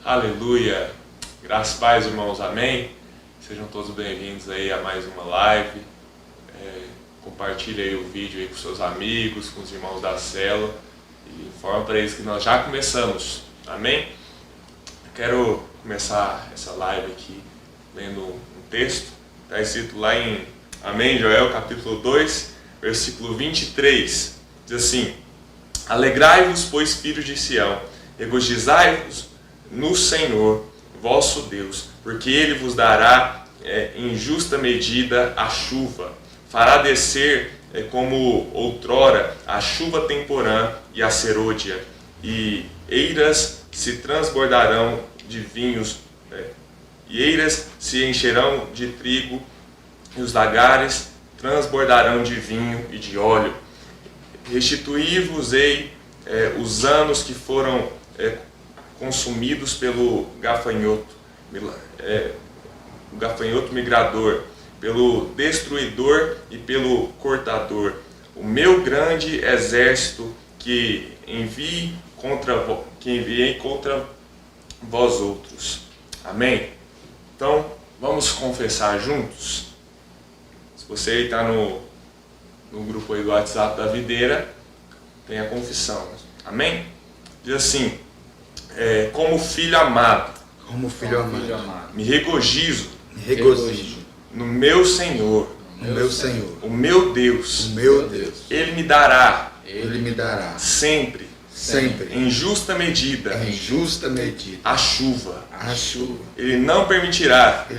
Aleluia! Graças e paz, irmãos, amém? Sejam todos bem-vindos aí a mais uma live. Compartilhe aí o vídeo aí com seus amigos, com os irmãos da célula e informa para eles que nós já começamos, amém? Quero começar essa live aqui lendo um texto, está escrito lá em Amém, Joel, capítulo 2, versículo 23, diz assim: Alegrai-vos, pois, filhos de Sião, regozijai-vos no Senhor, vosso Deus, porque Ele vos dará em justa medida a chuva, fará descer como outrora a chuva temporã e a serôdia, e eiras se transbordarão de vinhos, e eiras se encherão de trigo, e os lagares transbordarão de vinho e de óleo. Restituí-vos-ei os anos que foram consumidos pelo gafanhoto, o gafanhoto migrador, pelo destruidor e pelo cortador, o meu grande exército que enviei contra vós outros. Amém? Então, vamos confessar juntos? Se você está no grupo aí do WhatsApp da videira, tem a confissão. Amém? Diz assim: como filho amado, me regozijo no meu Senhor, o meu Deus, Ele me dará sempre em justa medida a chuva. Ele não permitirá que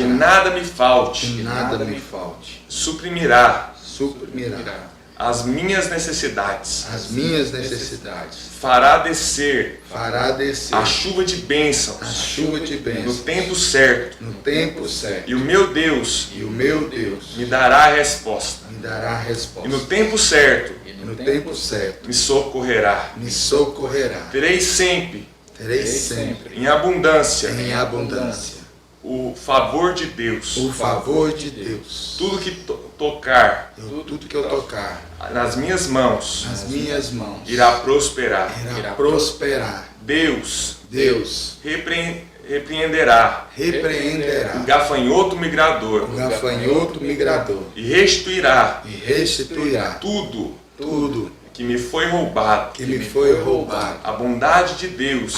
nada me falte. Suprimirá as minhas necessidades. Fará descer a chuva de bênção no tempo certo. E o meu Deus me dará a resposta. E no tempo certo me socorrerá. Terei sempre em abundância o favor de Deus. Tudo que tocar nas minhas mãos irá prosperar. Deus repreenderá o gafanhoto migrador e restituirá tudo que me foi roubado. A bondade de Deus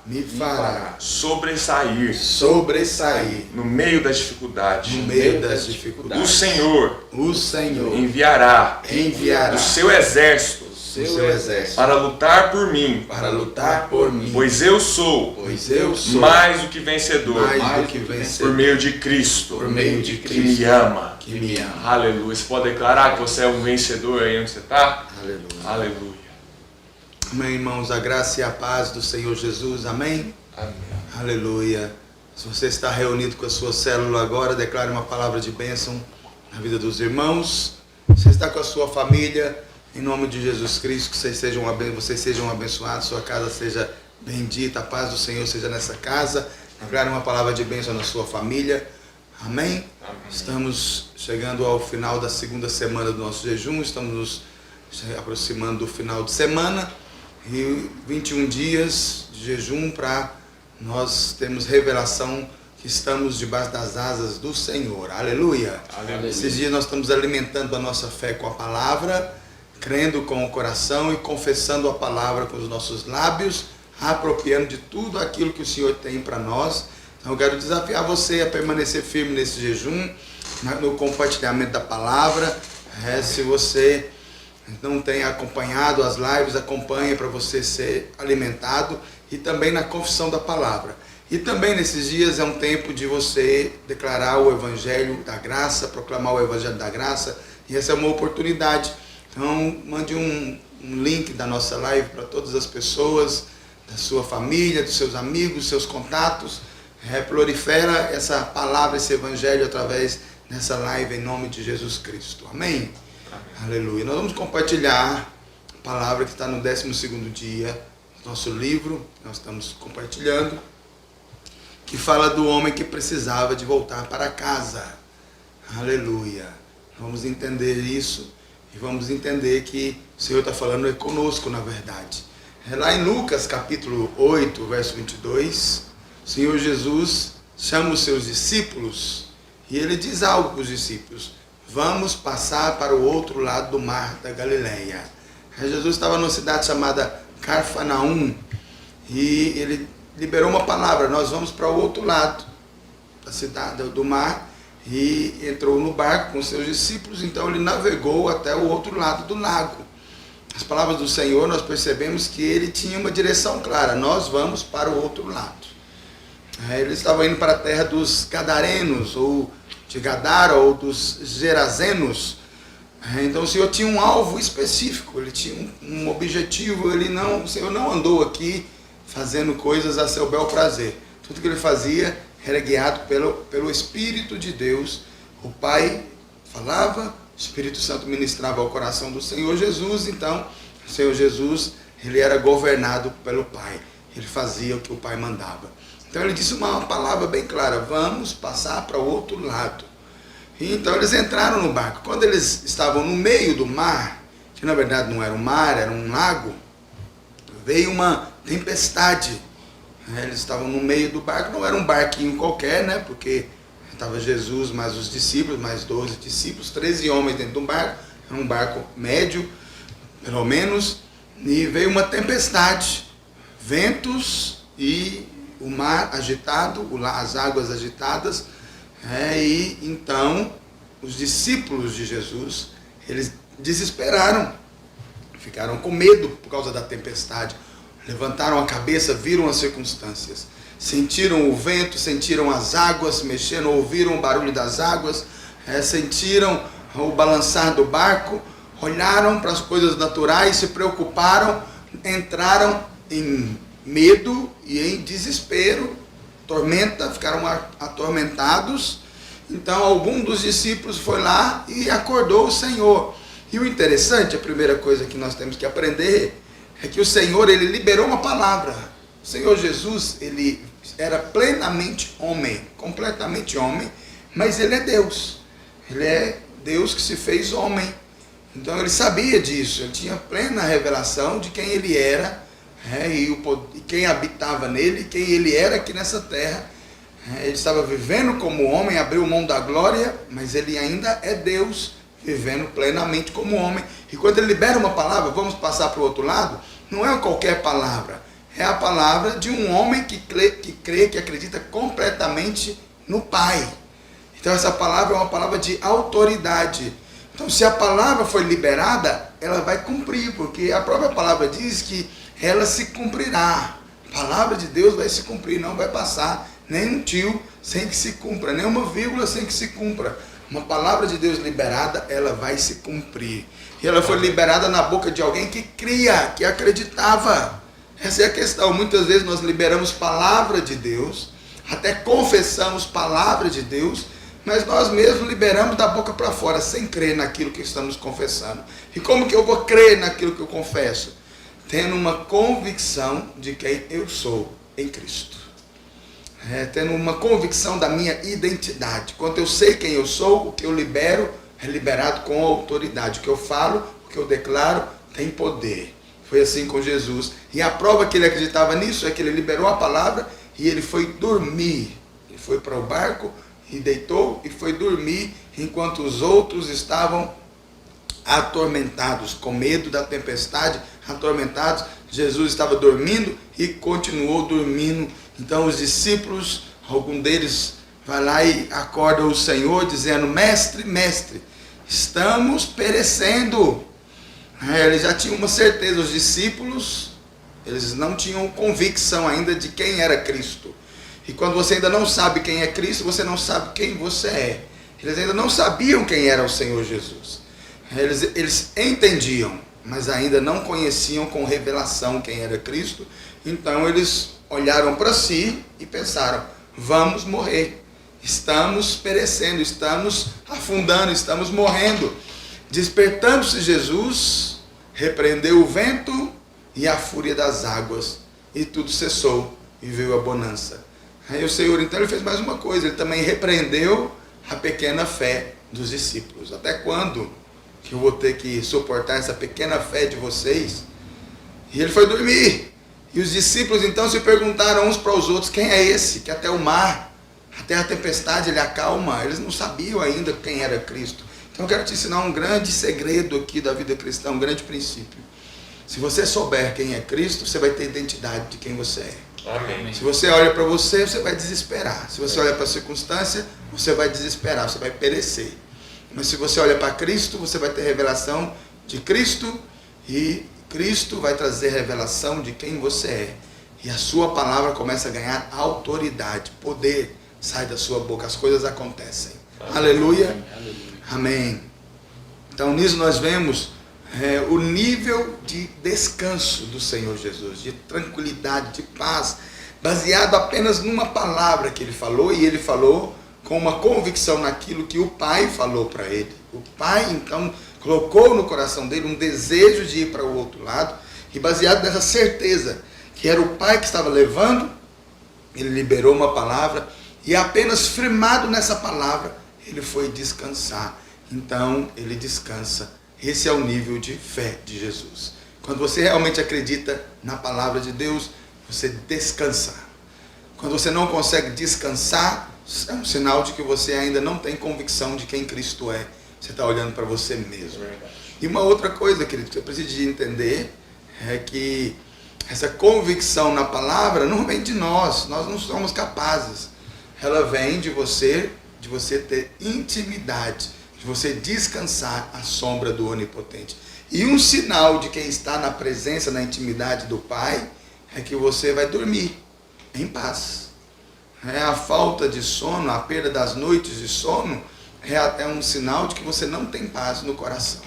me fará sobressair no meio das dificuldades. O Senhor enviará o seu exército para lutar por mim, pois eu sou mais do que vencedor por meio de Cristo, que me ama. Aleluia. Você pode declarar que você é um vencedor aí onde você está? Aleluia. Amém, irmãos, a graça e a paz do Senhor Jesus, amém? Aleluia. Se você está reunido com a sua célula agora, declare uma palavra de bênção na vida dos irmãos. Você está com a sua família, em nome de Jesus Cristo, que vocês sejam abençoados, sua casa seja bendita, a paz do Senhor seja nessa casa. Declare uma palavra de bênção na sua família, amém? Estamos chegando ao final da segunda semana do nosso jejum, estamos nos aproximando do final de semana. E 21 dias de jejum para nós termos revelação que estamos debaixo das asas do Senhor. Aleluia. Esses dias nós estamos alimentando a nossa fé com a palavra, crendo com o coração e confessando a palavra com os nossos lábios, apropriando de tudo aquilo que o Senhor tem para nós. Então eu quero desafiar você a permanecer firme nesse jejum, no compartilhamento da palavra. Se você não tem acompanhado as lives, acompanhe para você ser alimentado, e também na confissão da palavra. E também nesses dias é um tempo de você declarar o Evangelho da Graça, proclamar o Evangelho da Graça, e essa é uma oportunidade. Então mande um link da nossa live para todas as pessoas, da sua família, dos seus amigos, seus contatos. Prolifera essa palavra, esse Evangelho através dessa live em nome de Jesus Cristo. Amém? Aleluia. Nós vamos compartilhar a palavra que está no 12º dia do nosso livro, nós estamos compartilhando, que fala do homem que precisava de voltar para casa. Aleluia. Vamos entender isso e vamos entender que o Senhor está falando conosco, na verdade. Lá em Lucas capítulo 8, verso 22, o Senhor Jesus chama os seus discípulos e ele diz algo para os discípulos: vamos passar para o outro lado do mar da Galileia. Jesus estava numa cidade chamada Cafarnaum e ele liberou uma palavra: nós vamos para o outro lado da cidade, do mar. E entrou no barco com seus discípulos, então ele navegou até o outro lado do lago. As palavras do Senhor, nós percebemos que ele tinha uma direção clara: nós vamos para o outro lado. Eles estavam indo para a terra dos Gadarenos, ou de Gadara, ou dos Gerazenos. Então o Senhor tinha um alvo específico, ele tinha um objetivo. O Senhor não andou aqui fazendo coisas a seu bel prazer. Tudo que ele fazia era guiado pelo Espírito de Deus. O Pai falava, o Espírito Santo ministrava ao coração do Senhor Jesus. Então o Senhor Jesus, ele era governado pelo Pai, ele fazia o que o Pai mandava. Então ele disse uma palavra bem clara: vamos passar para o outro lado. E então eles entraram no barco. Quando eles estavam no meio do mar, que na verdade não era um mar, era um lago, veio uma tempestade. Eles estavam no meio do barco, não era um barquinho qualquer, né? Porque estava Jesus, mais os discípulos, mais 12 discípulos, 13 homens dentro do barco. Era um barco médio, pelo menos. E veio uma tempestade, ventos e o mar agitado, as águas agitadas. E então os discípulos de Jesus, eles desesperaram, ficaram com medo por causa da tempestade. Levantaram a cabeça, viram as circunstâncias, sentiram o vento, sentiram as águas mexendo, ouviram o barulho das águas, sentiram o balançar do barco, olharam para as coisas naturais, se preocuparam, entraram em medo e em desespero, tormenta, ficaram atormentados. Então algum dos discípulos foi lá e acordou o Senhor. E o interessante, a primeira coisa que nós temos que aprender é que o Senhor, ele liberou uma palavra. O Senhor Jesus, ele era plenamente homem, completamente homem, mas ele é Deus. Ele é Deus que se fez homem. Então ele sabia disso, ele tinha plena revelação de quem ele era, e quem habitava nele, quem ele era aqui nessa terra. Ele estava vivendo como homem, abriu mão da glória, mas ele ainda é Deus, vivendo plenamente como homem. E quando ele libera uma palavra: vamos passar para o outro lado, não é qualquer palavra, é a palavra de um homem que crê, que acredita completamente no Pai. Então essa palavra é uma palavra de autoridade. Então se a palavra foi liberada, ela vai cumprir, porque a própria palavra diz que ela se cumprirá. A palavra de Deus vai se cumprir, não vai passar nem um tio sem que se cumpra, nem uma vírgula sem que se cumpra. Uma palavra de Deus liberada, ela vai se cumprir. E ela foi liberada na boca de alguém que cria, que acreditava. Essa é a questão. Muitas vezes nós liberamos palavra de Deus, até confessamos palavra de Deus, mas nós mesmos liberamos da boca para fora, sem crer naquilo que estamos confessando. E como que eu vou crer naquilo que eu confesso? Tendo uma convicção de quem eu sou em Cristo. Tendo uma convicção da minha identidade. Quando eu sei quem eu sou, o que eu libero é liberado com autoridade. O que eu falo, o que eu declaro, tem poder. Foi assim com Jesus. E a prova que ele acreditava nisso é que ele liberou a palavra e ele foi dormir. Ele foi para o barco e deitou e foi dormir, enquanto os outros estavam atormentados, com medo da tempestade, atormentados. Jesus estava dormindo e continuou dormindo. Então os discípulos, algum deles vai lá e acorda o Senhor dizendo: mestre, mestre, estamos perecendo. Eles já tinham uma certeza, os discípulos, eles não tinham convicção ainda de quem era Cristo. E quando você ainda não sabe quem é Cristo, você não sabe quem você é. Eles ainda não sabiam quem era o Senhor Jesus. Eles entendiam, mas ainda não conheciam com revelação quem era Cristo. Então eles olharam para si e pensaram: vamos morrer, estamos perecendo, estamos afundando, estamos morrendo. Despertando-se Jesus, repreendeu o vento e a fúria das águas, e tudo cessou, e veio a bonança. Aí o Senhor, então, ele fez mais uma coisa: ele também repreendeu a pequena fé dos discípulos. Até quando que eu vou ter que suportar essa pequena fé de vocês? E ele foi dormir. E os discípulos então se perguntaram uns para os outros: quem é esse que até o mar, até a tempestade ele acalma? Eles não sabiam ainda quem era Cristo. Então eu quero te ensinar um grande segredo aqui da vida cristã, um grande princípio. Se você souber quem é Cristo, você vai ter identidade de quem você é. Amém. Se você olha para você, você vai desesperar. Se você olha para a circunstância, você vai desesperar, você vai perecer. Mas se você olha para Cristo, você vai ter revelação de Cristo, e Cristo vai trazer revelação de quem você é. E a sua palavra começa a ganhar autoridade, poder sai da sua boca, as coisas acontecem. Amém. Aleluia. Amém. Então nisso nós vemos o nível de descanso do Senhor Jesus, de tranquilidade, de paz, baseado apenas numa palavra que ele falou, e ele falou com uma convicção naquilo que o Pai falou para ele. O Pai então colocou no coração dele um desejo de ir para o outro lado, e baseado nessa certeza que era o Pai que estava levando, ele liberou uma palavra, e apenas firmado nessa palavra, ele foi descansar. Então ele descansa. Esse é o nível de fé de Jesus. Quando você realmente acredita na palavra de Deus, você descansa. Quando você não consegue descansar, é um sinal de que você ainda não tem convicção de quem Cristo é. Você está olhando para você mesmo. E uma outra coisa, querido, que você precisa entender é que essa convicção na palavra não vem de nós não somos capazes. Ela vem de você ter intimidade, de você descansar à sombra do Onipotente. E um sinal de quem está na presença, na intimidade do Pai, é que você vai dormir em paz. A falta de sono, a perda das noites de sono, é um sinal de que você não tem paz no coração.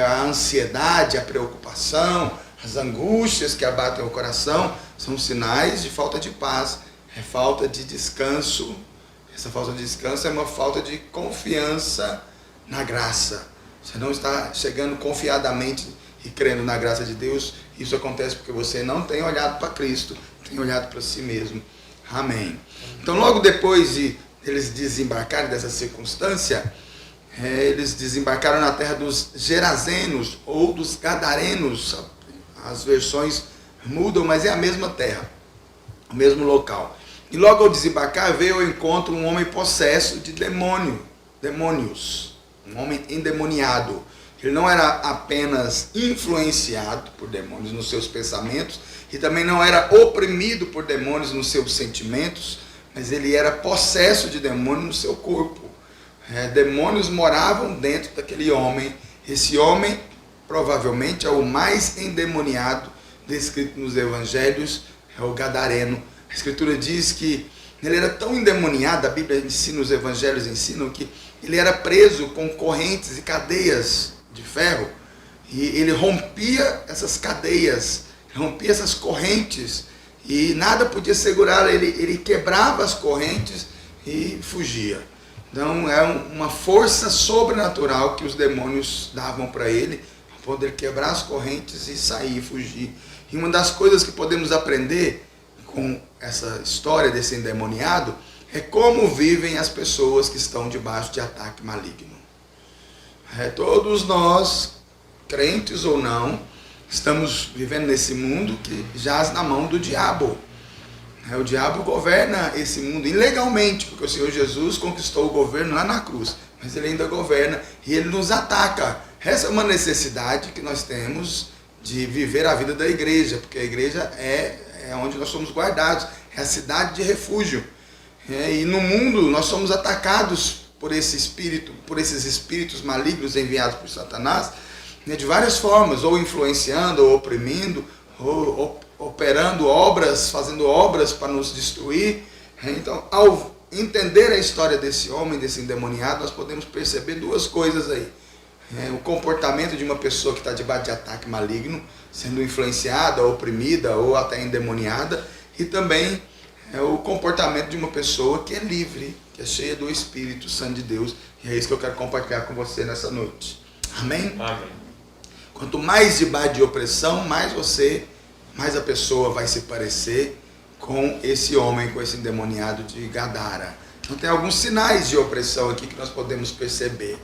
A ansiedade, a preocupação, as angústias que abatem o coração, são sinais de falta de paz, é falta de descanso. Essa falta de descanso é uma falta de confiança na graça. Você não está chegando confiadamente e crendo na graça de Deus. Isso acontece porque você não tem olhado para Cristo, tem olhado para si mesmo. Amém. Então logo depois de eles desembarcarem dessa circunstância, eles desembarcaram na terra dos Gerazenos ou dos Gadarenos. As versões mudam, mas é a mesma terra, o mesmo local. E logo ao desembarcar veio ao encontro um homem possesso de demônios, um homem endemoniado. Ele não era apenas influenciado por demônios nos seus pensamentos, e também não era oprimido por demônios nos seus sentimentos, mas ele era possesso de demônios no seu corpo. Demônios moravam dentro daquele homem. Esse homem provavelmente é o mais endemoniado descrito nos evangelhos, é o Gadareno. A Escritura diz que ele era tão endemoniado, a Bíblia ensina, os evangelhos ensinam que ele era preso com correntes e cadeias de ferro, e ele rompia essas cadeias, rompia essas correntes, e nada podia segurar ele quebrava as correntes e fugia. Então é uma força sobrenatural que os demônios davam para ele, para poder quebrar as correntes e sair, fugir. E uma das coisas que podemos aprender com essa história desse endemoniado é como vivem as pessoas que estão debaixo de ataque maligno. Todos nós, crentes ou não, estamos vivendo nesse mundo que jaz na mão do diabo. O diabo governa esse mundo ilegalmente, porque o Senhor Jesus conquistou o governo lá na cruz, mas ele ainda governa e ele nos ataca. Essa é uma necessidade que nós temos de viver a vida da igreja, porque a igreja é onde nós somos guardados, é a cidade de refúgio. E no mundo nós somos atacados por esses espíritos malignos enviados por Satanás, de várias formas, ou influenciando, ou oprimindo, ou operando obras, fazendo obras para nos destruir. Então, ao entender a história desse homem, desse endemoniado, nós podemos perceber duas coisas aí. O comportamento de uma pessoa que está debaixo de ataque maligno, sendo influenciada, oprimida ou até endemoniada, e também o comportamento de uma pessoa que é livre, que é cheia do Espírito Santo de Deus, e é isso que eu quero compartilhar com você nessa noite. Amém? Amém. Quanto mais debaixo de opressão, mais a pessoa vai se parecer com esse homem, com esse endemoniado de Gadara. Então tem alguns sinais de opressão aqui que nós podemos perceber.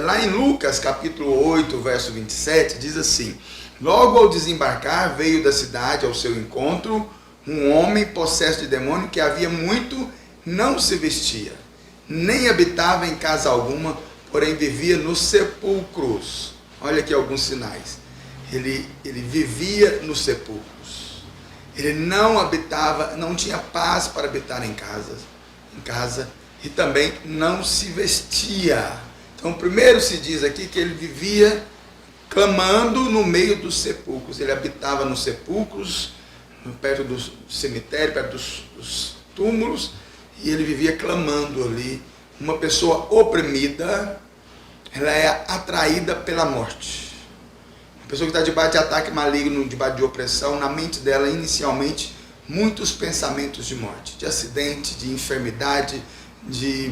Lá em Lucas capítulo 8, verso 27, diz assim: Logo ao desembarcar, veio da cidade ao seu encontro um homem possesso de demônio que havia muito não se vestia, nem habitava em casa alguma, porém vivia nos sepulcros. Olha aqui alguns sinais. Ele vivia nos sepulcros. Ele não habitava, não tinha paz para habitar em casa, e também não se vestia. Então, primeiro se diz aqui que ele vivia clamando no meio dos sepulcros. Ele habitava nos sepulcros, perto do cemitério, perto dos túmulos, e ele vivia clamando ali. Uma pessoa oprimida, ela é atraída pela morte. Uma pessoa que está debaixo de ataque maligno, debaixo de opressão, na mente dela, inicialmente, muitos pensamentos de morte, de acidente, de enfermidade, de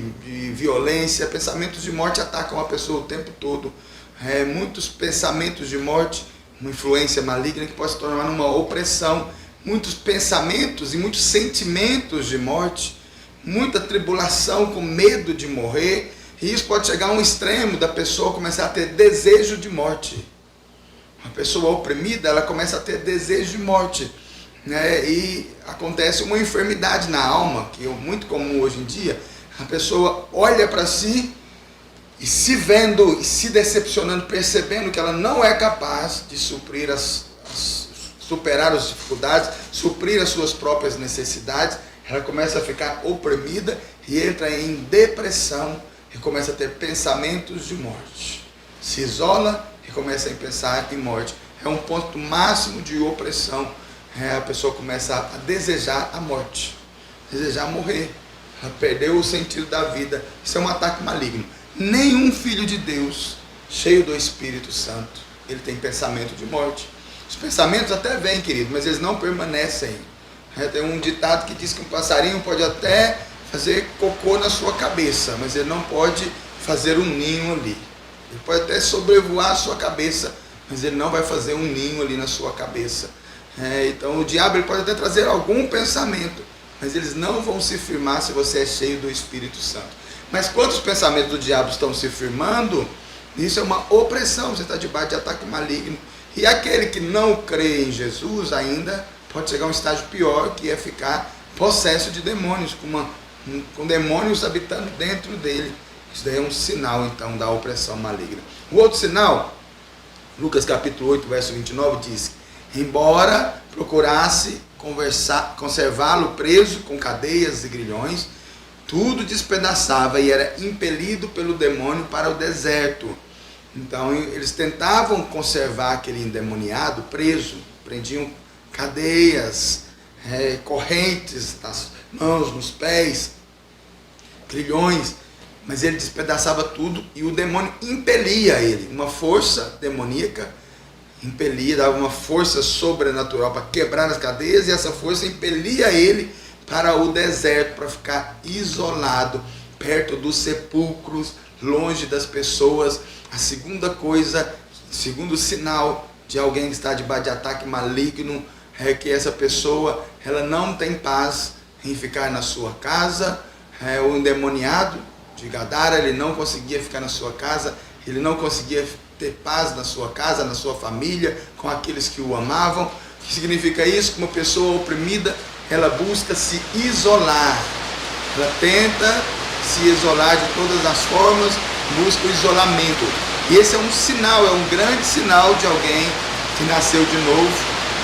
violência. Pensamentos de morte atacam a pessoa o tempo todo. Muitos pensamentos de morte, uma influência maligna que pode se tornar numa opressão. Muitos pensamentos e muitos sentimentos de morte, muita tribulação com medo de morrer, e isso pode chegar a um extremo da pessoa começar a ter desejo de morte. Uma pessoa oprimida, ela começa a ter desejo de morte, né? E acontece uma enfermidade na alma, que é muito comum hoje em dia. A pessoa olha para si e se vendo, se decepcionando, percebendo que ela não é capaz de suprir superar as dificuldades, suprir as suas próprias necessidades. Ela começa a ficar oprimida e entra em depressão e começa a ter pensamentos de morte. Se isola e começa a pensar em morte. É um ponto máximo de opressão. A pessoa começa a desejar a morte, desejar morrer. Ela perdeu o sentido da vida. Isso é um ataque maligno. Nenhum filho de Deus, cheio do Espírito Santo, ele tem pensamento de morte. Os pensamentos até vêm, querido, mas eles não permanecem. Tem um ditado que diz que um passarinho pode até fazer cocô na sua cabeça, mas ele não pode fazer um ninho ali. Ele pode até sobrevoar a sua cabeça, mas ele não vai fazer um ninho ali na sua cabeça. Então o diabo ele pode até trazer algum pensamento, mas eles não vão se firmar se você é cheio do Espírito Santo. Mas quando os pensamentos do diabo estão se firmando, isso é uma opressão, você está debaixo de ataque maligno. E aquele que não crê em Jesus ainda pode chegar a um estágio pior, que é ficar possesso de demônios, com demônios habitando dentro dele. Isso daí é um sinal, então, da opressão maligna. O outro sinal, Lucas capítulo 8, verso 29, diz: embora procurasse conservá-lo preso com cadeias e grilhões, tudo despedaçava e era impelido pelo demônio para o deserto. Então eles tentavam conservar aquele endemoniado preso, prendiam cadeias, correntes nas mãos, nos pés, grilhões, mas ele despedaçava tudo e o demônio impelia ele, uma força demoníaca impelia, dava uma força sobrenatural para quebrar as cadeias, e essa força impelia ele para o deserto, para ficar isolado, perto dos sepulcros, longe das pessoas. A segunda coisa, segundo sinal de alguém que está debaixo de ataque maligno, é que essa pessoa ela não tem paz em ficar na sua casa. O endemoniado de Gadara, ele não conseguia ficar na sua casa, ele não conseguia ter paz na sua casa, na sua família, com aqueles que o amavam. O que significa isso? Que uma pessoa oprimida, ela busca se isolar, ela tenta se isolar de todas as formas, busca o isolamento. E esse é um sinal, é um grande sinal de alguém que nasceu de novo,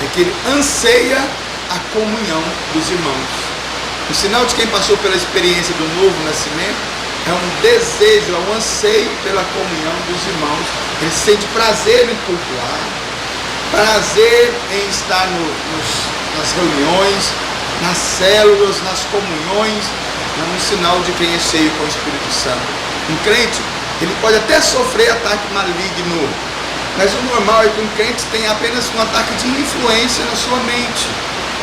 é que ele anseia a comunhão dos irmãos. O sinal de quem passou pela experiência do novo nascimento é um desejo, é um anseio pela comunhão dos irmãos. Ele sente prazer em cultuar, prazer em estar nas reuniões, nas células, nas comunhões. É um sinal de quem é cheio com o Espírito Santo. Um crente, ele pode até sofrer ataque maligno, mas o normal é que um crente tenha apenas um ataque de influência na sua mente,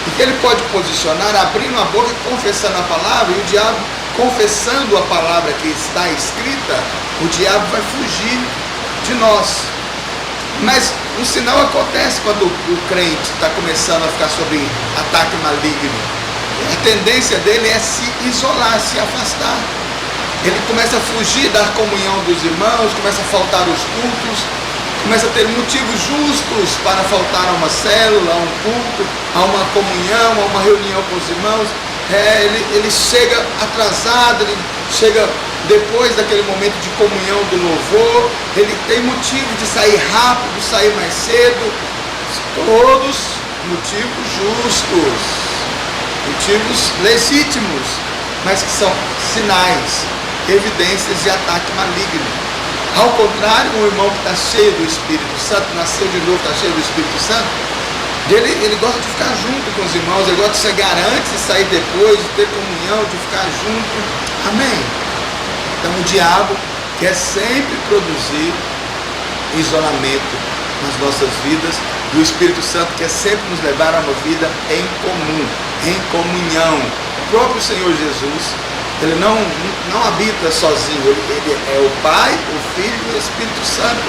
e que ele pode posicionar, abrindo a boca e confessando a palavra, e o diabo, confessando a palavra que está escrita, o diabo vai fugir de nós. Mas um sinal acontece quando o crente está começando a ficar sob ataque maligno. A tendência dele é se isolar, se afastar. Ele começa a fugir da comunhão dos irmãos, começa a faltar os cultos, começa a ter motivos justos para faltar a uma célula, a um culto, a uma comunhão, a uma reunião com os irmãos. Ele chega atrasado, ele chega depois daquele momento de comunhão do louvor, ele tem motivo de sair rápido, sair mais cedo. Todos motivos justos, motivos legítimos, mas que são sinais, evidências de ataque maligno. Ao contrário, um irmão que está cheio do Espírito Santo, nasceu de novo, está cheio do Espírito Santo, ele gosta de ficar junto com os irmãos, ele gosta de chegar antes e sair depois, de ter comunhão, de ficar junto. Amém? Então o diabo quer sempre produzir isolamento nas nossas vidas, e o Espírito Santo quer sempre nos levar a uma vida em comum, em comunhão. O próprio Senhor Jesus, ele não habita sozinho, ele é o Pai, o Filho e o Espírito Santo.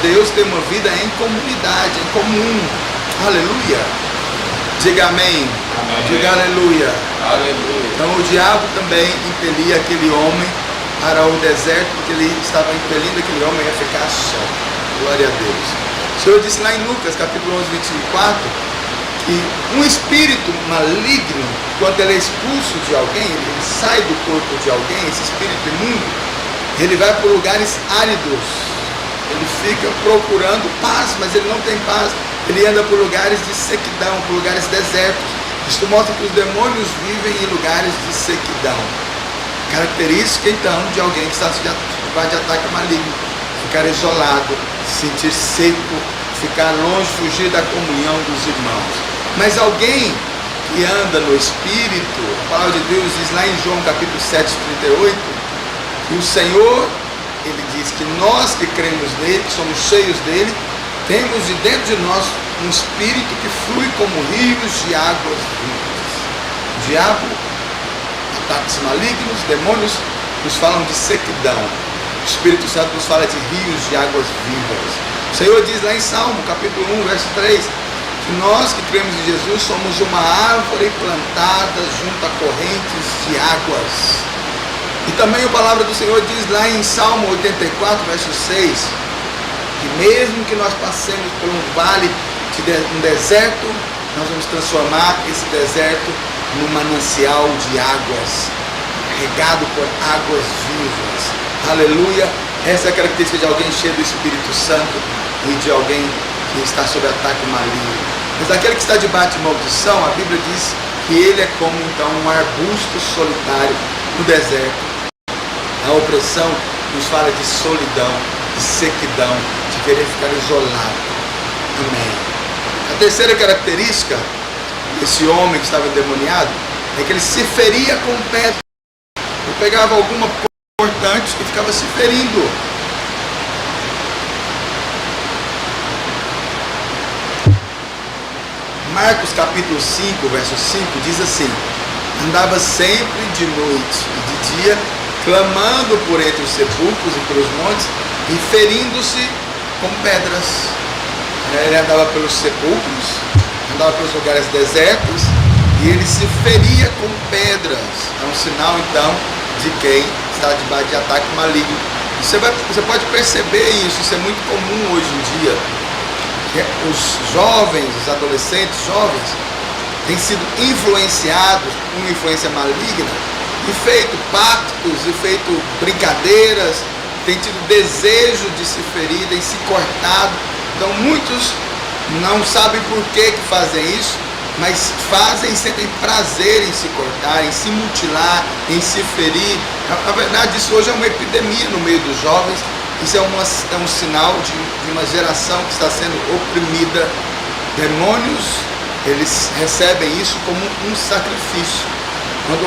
Deus tem uma vida em comunidade, em comum. Aleluia. Diga amém. Amém. Diga aleluia. Aleluia. Então o diabo também impelia aquele homem para o deserto, porque ele estava impelindo aquele homem a ficar só. Glória a Deus. O Senhor disse lá em Lucas, capítulo 11, 24, que um espírito maligno, quando ele é expulso de alguém, ele sai do corpo de alguém, esse espírito imundo, ele vai para lugares áridos. Ele fica procurando paz, mas ele não tem paz. Ele anda por lugares de sequidão, por lugares desertos. Isto mostra que os demônios vivem em lugares de sequidão. Característica, então, de alguém que está debaixo de ataque maligno: ficar isolado, se sentir seco, ficar longe, fugir da comunhão dos irmãos. Mas alguém que anda no Espírito, a palavra de Deus diz lá em João capítulo 7, 38, que o Senhor, ele diz que nós que cremos nele, que somos cheios dele, temos de dentro de nós um espírito que flui como rios de águas vivas. O diabo, ataques malignos, demônios nos falam de sequidão. O Espírito Santo nos fala de rios de águas vivas. O Senhor diz lá em Salmo, capítulo 1, verso 3, que nós que cremos em Jesus somos uma árvore plantada junto a correntes de águas. E também a palavra do Senhor diz lá em Salmo 84, verso 6, que mesmo que nós passemos por um vale de um deserto, nós vamos transformar esse deserto num manancial de águas, regado por águas vivas. Aleluia! Essa é a característica de alguém cheio do Espírito Santo e de alguém que está sob ataque maligno. Mas aquele que está debaixo de maldição, a Bíblia diz que ele é como então um arbusto solitário no deserto. A opressão nos fala de solidão, de sequidão, de querer ficar isolado. Amém. A terceira característica desse homem que estava endemoniado é que ele se feria com pedra. Ele pegava alguma coisa importante e ficava se ferindo. Marcos capítulo 5, verso 5 diz assim: andava sempre de noite e de dia, clamando por entre os sepulcros e pelos montes, e ferindo-se com pedras. Ele andava pelos sepulcros, andava pelos lugares desertos, e ele se feria com pedras. É um sinal então de quem está debaixo de ataque maligno. Você pode perceber isso é muito comum hoje em dia. Os jovens, os adolescentes jovens, têm sido influenciados por uma influência maligna e feito pactos e feito brincadeiras, têm tido desejo de se ferir, têm se cortado. Então muitos não sabem por que fazem isso, mas fazem e sentem prazer em se cortar, em se mutilar, em se ferir. Na verdade, isso hoje é uma epidemia no meio dos jovens. Isso é um sinal de uma geração que está sendo oprimida. Demônios, eles recebem isso como um sacrifício. Quando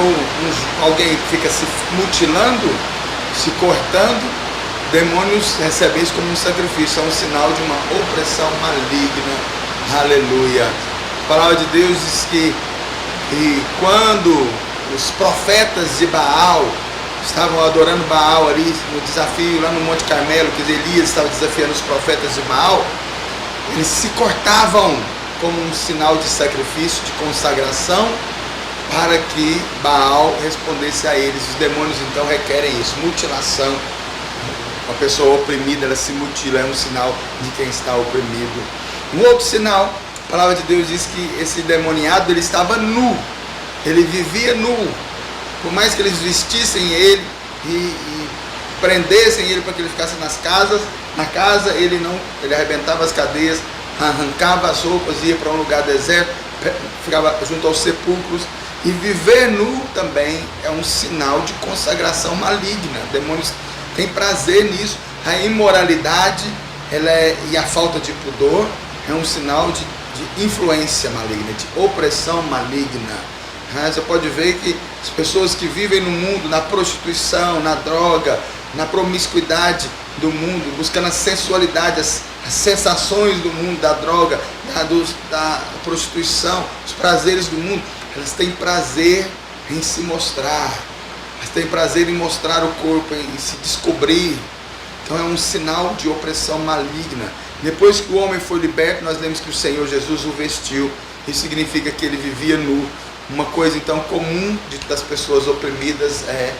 alguém fica se mutilando, se cortando, demônios recebem isso como um sacrifício. É um sinal de uma opressão maligna. Aleluia. A palavra de Deus diz que quando os profetas de Baal estavam adorando Baal ali no desafio lá no Monte Carmelo, que Elias estava desafiando os profetas de Baal, eles se cortavam como um sinal de sacrifício, de consagração, para que Baal respondesse a eles. Os demônios então requerem isso, mutilação. Uma pessoa oprimida, ela se mutila, é um sinal de quem está oprimido. Um outro sinal, a palavra de Deus diz que esse endemoniado, ele estava nu, ele vivia nu. Por mais que eles vestissem ele e prendessem ele para que ele ficasse na casa ele arrebentava as cadeias, arrancava as roupas, ia para um lugar deserto, ficava junto aos sepulcros. E viver nu também é um sinal de consagração maligna. Demônios têm prazer nisso. A imoralidade e a falta de pudor é um sinal de influência maligna, de opressão maligna. Você pode ver que as pessoas que vivem no mundo, na prostituição, na droga, na promiscuidade do mundo, buscando a sensualidade, as sensações do mundo, da droga, da prostituição, os prazeres do mundo, elas têm prazer em se mostrar, elas têm prazer em mostrar o corpo, em se descobrir. Então é um sinal de opressão maligna. Depois que o homem foi liberto, nós lemos que o Senhor Jesus o vestiu. Isso significa que ele vivia nu. Uma coisa então comum das pessoas oprimidas é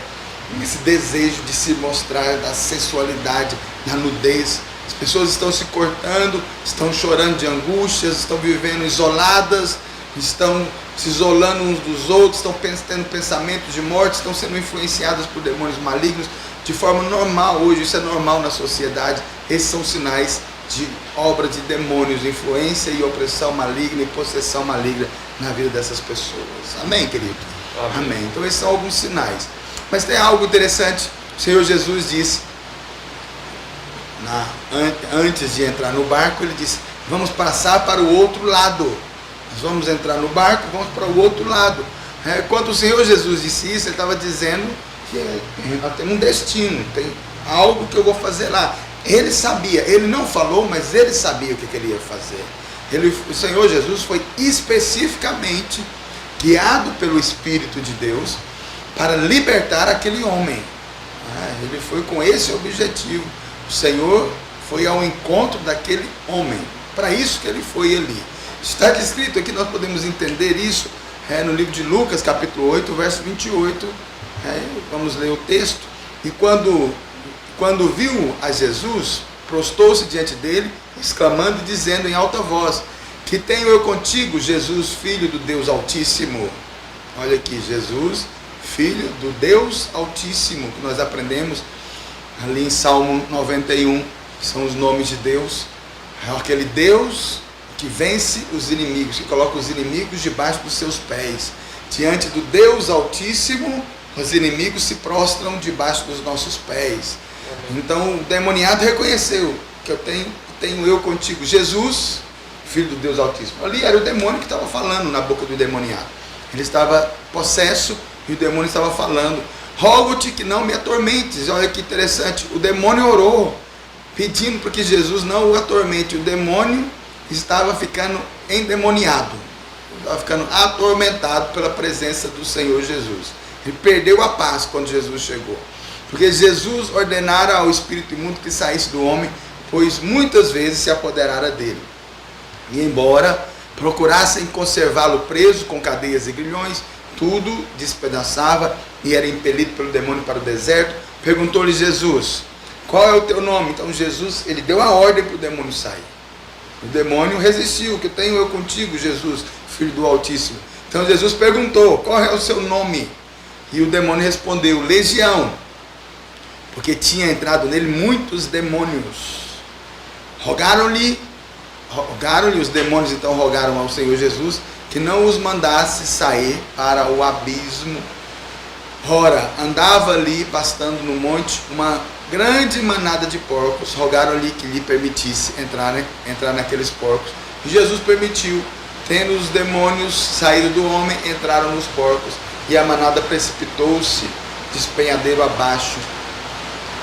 esse desejo de se mostrar, da sensualidade, da nudez. As pessoas estão se cortando, estão chorando de angústias, estão vivendo isoladas, estão se isolando uns dos outros, estão tendo pensamentos de morte, estão sendo influenciadas por demônios malignos de forma normal. Hoje isso é normal na sociedade. Esses são sinais de obra de demônios, influência e opressão maligna e possessão maligna na vida dessas pessoas. Amém, querido? Amém. Então esses são alguns sinais. Mas tem algo interessante. O Senhor Jesus disse, antes de entrar no barco, ele disse: vamos passar para o outro lado. Nós vamos entrar no barco, vamos para o outro lado. Quando o Senhor Jesus disse isso, ele estava dizendo que nós temos um destino, tem algo que eu vou fazer lá. Ele sabia, ele não falou, mas ele sabia o que ele ia fazer. O Senhor Jesus foi especificamente guiado pelo Espírito de Deus para libertar aquele homem. Ele foi com esse objetivo. O Senhor foi ao encontro daquele homem. Para isso que ele foi ali. Está descrito aqui, nós podemos entender isso no livro de Lucas, capítulo 8, verso 28. Vamos ler o texto. E quando viu a Jesus, prostou-se diante dele, exclamando e dizendo em alta voz: que tenho eu contigo, Jesus, filho do Deus Altíssimo. Olha aqui, Jesus, filho do Deus Altíssimo, que nós aprendemos ali em Salmo 91, que são os nomes de Deus. É aquele Deus que vence os inimigos, que coloca os inimigos debaixo dos seus pés. Diante do Deus Altíssimo, os inimigos se prostram debaixo dos nossos pés. Então o demoniado reconheceu que tenho eu contigo, Jesus, filho do Deus Altíssimo. Ali era o demônio que estava falando na boca do demoniado. Ele estava possesso e o demônio estava falando: rogo-te que não me atormentes. Olha que interessante, o demônio orou pedindo para que Jesus não o atormente. O demônio estava ficando endemoniado, estava ficando atormentado pela presença do Senhor Jesus. Ele perdeu a paz quando Jesus chegou, porque Jesus ordenara ao espírito imundo que saísse do homem, pois muitas vezes se apoderara dele. E embora procurassem conservá-lo preso com cadeias e grilhões, tudo despedaçava e era impelido pelo demônio para o deserto. Perguntou-lhe Jesus: qual é o teu nome? Então Jesus, ele deu a ordem para o demônio sair. O demônio resistiu: que tenho eu contigo, Jesus, filho do Altíssimo. Então Jesus perguntou: qual é o seu nome? E o demônio respondeu: Legião, porque tinha entrado nele muitos demônios. Rogaram-lhe, os demônios então rogaram ao Senhor Jesus que não os mandasse sair para o abismo. Ora, andava ali pastando no monte uma grande manada de porcos. Rogaram-lhe que lhe permitisse entrar naqueles porcos. E Jesus permitiu. Tendo os demônios saído do homem, entraram nos porcos, e a manada precipitou-se despenhadeiro abaixo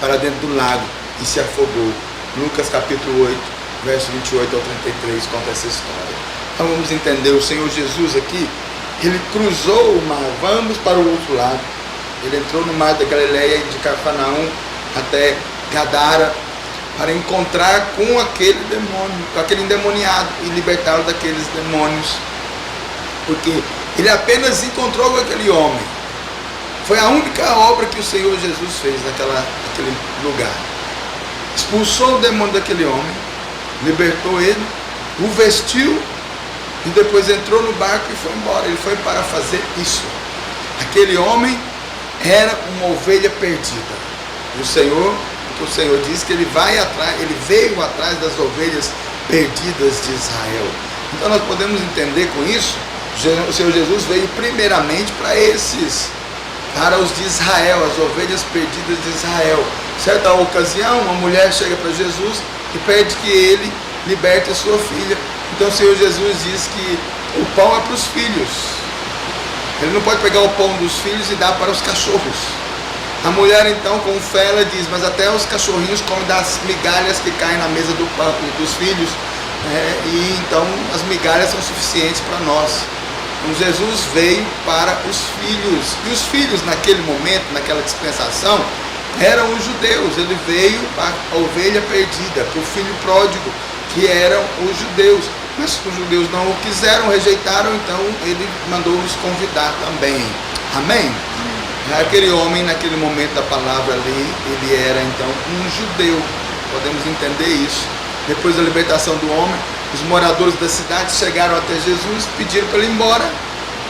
para dentro do lago e se afogou. Lucas capítulo 8, verso 28 ao 33 conta essa história. Então vamos entender, o Senhor Jesus aqui, ele cruzou o mar, vamos para o outro lado. Ele entrou no mar da Galileia, de Cafarnaum até Gadara, para encontrar com aquele demônio, com aquele endemoniado, e libertá-lo daqueles demônios. Porque ele apenas encontrou com aquele homem. Foi a única obra que o Senhor Jesus fez naquele lugar. expulsou o demônio daquele homem, libertou ele, o vestiu e depois entrou no barco e foi embora. Ele foi para fazer isso. Aquele homem era uma ovelha perdida. E o Senhor diz que ele veio atrás das ovelhas perdidas de Israel. Então nós podemos entender com isso, o Senhor Jesus veio primeiramente para os de Israel, as ovelhas perdidas de Israel. Certa ocasião, uma mulher chega para Jesus e pede que ele liberte a sua filha. Então o Senhor Jesus diz que o pão é para os filhos. Ele não pode pegar o pão dos filhos e dar para os cachorros. A mulher então, com fé, ela diz, mas até os cachorrinhos comem das migalhas que caem na mesa do pão dos filhos, e então as migalhas são suficientes para nós. Então Jesus veio para os filhos, e os filhos naquele momento, naquela dispensação, eram os judeus. Ele veio para a ovelha perdida, para o filho pródigo, que eram os judeus. Mas os judeus não o quiseram, rejeitaram, então ele mandou nos convidar também. Amém? Aquele homem, naquele momento da palavra ali, ele era então um judeu. Podemos entender isso. Depois da libertação do homem, os moradores da cidade chegaram até Jesus, pediram para ele ir embora.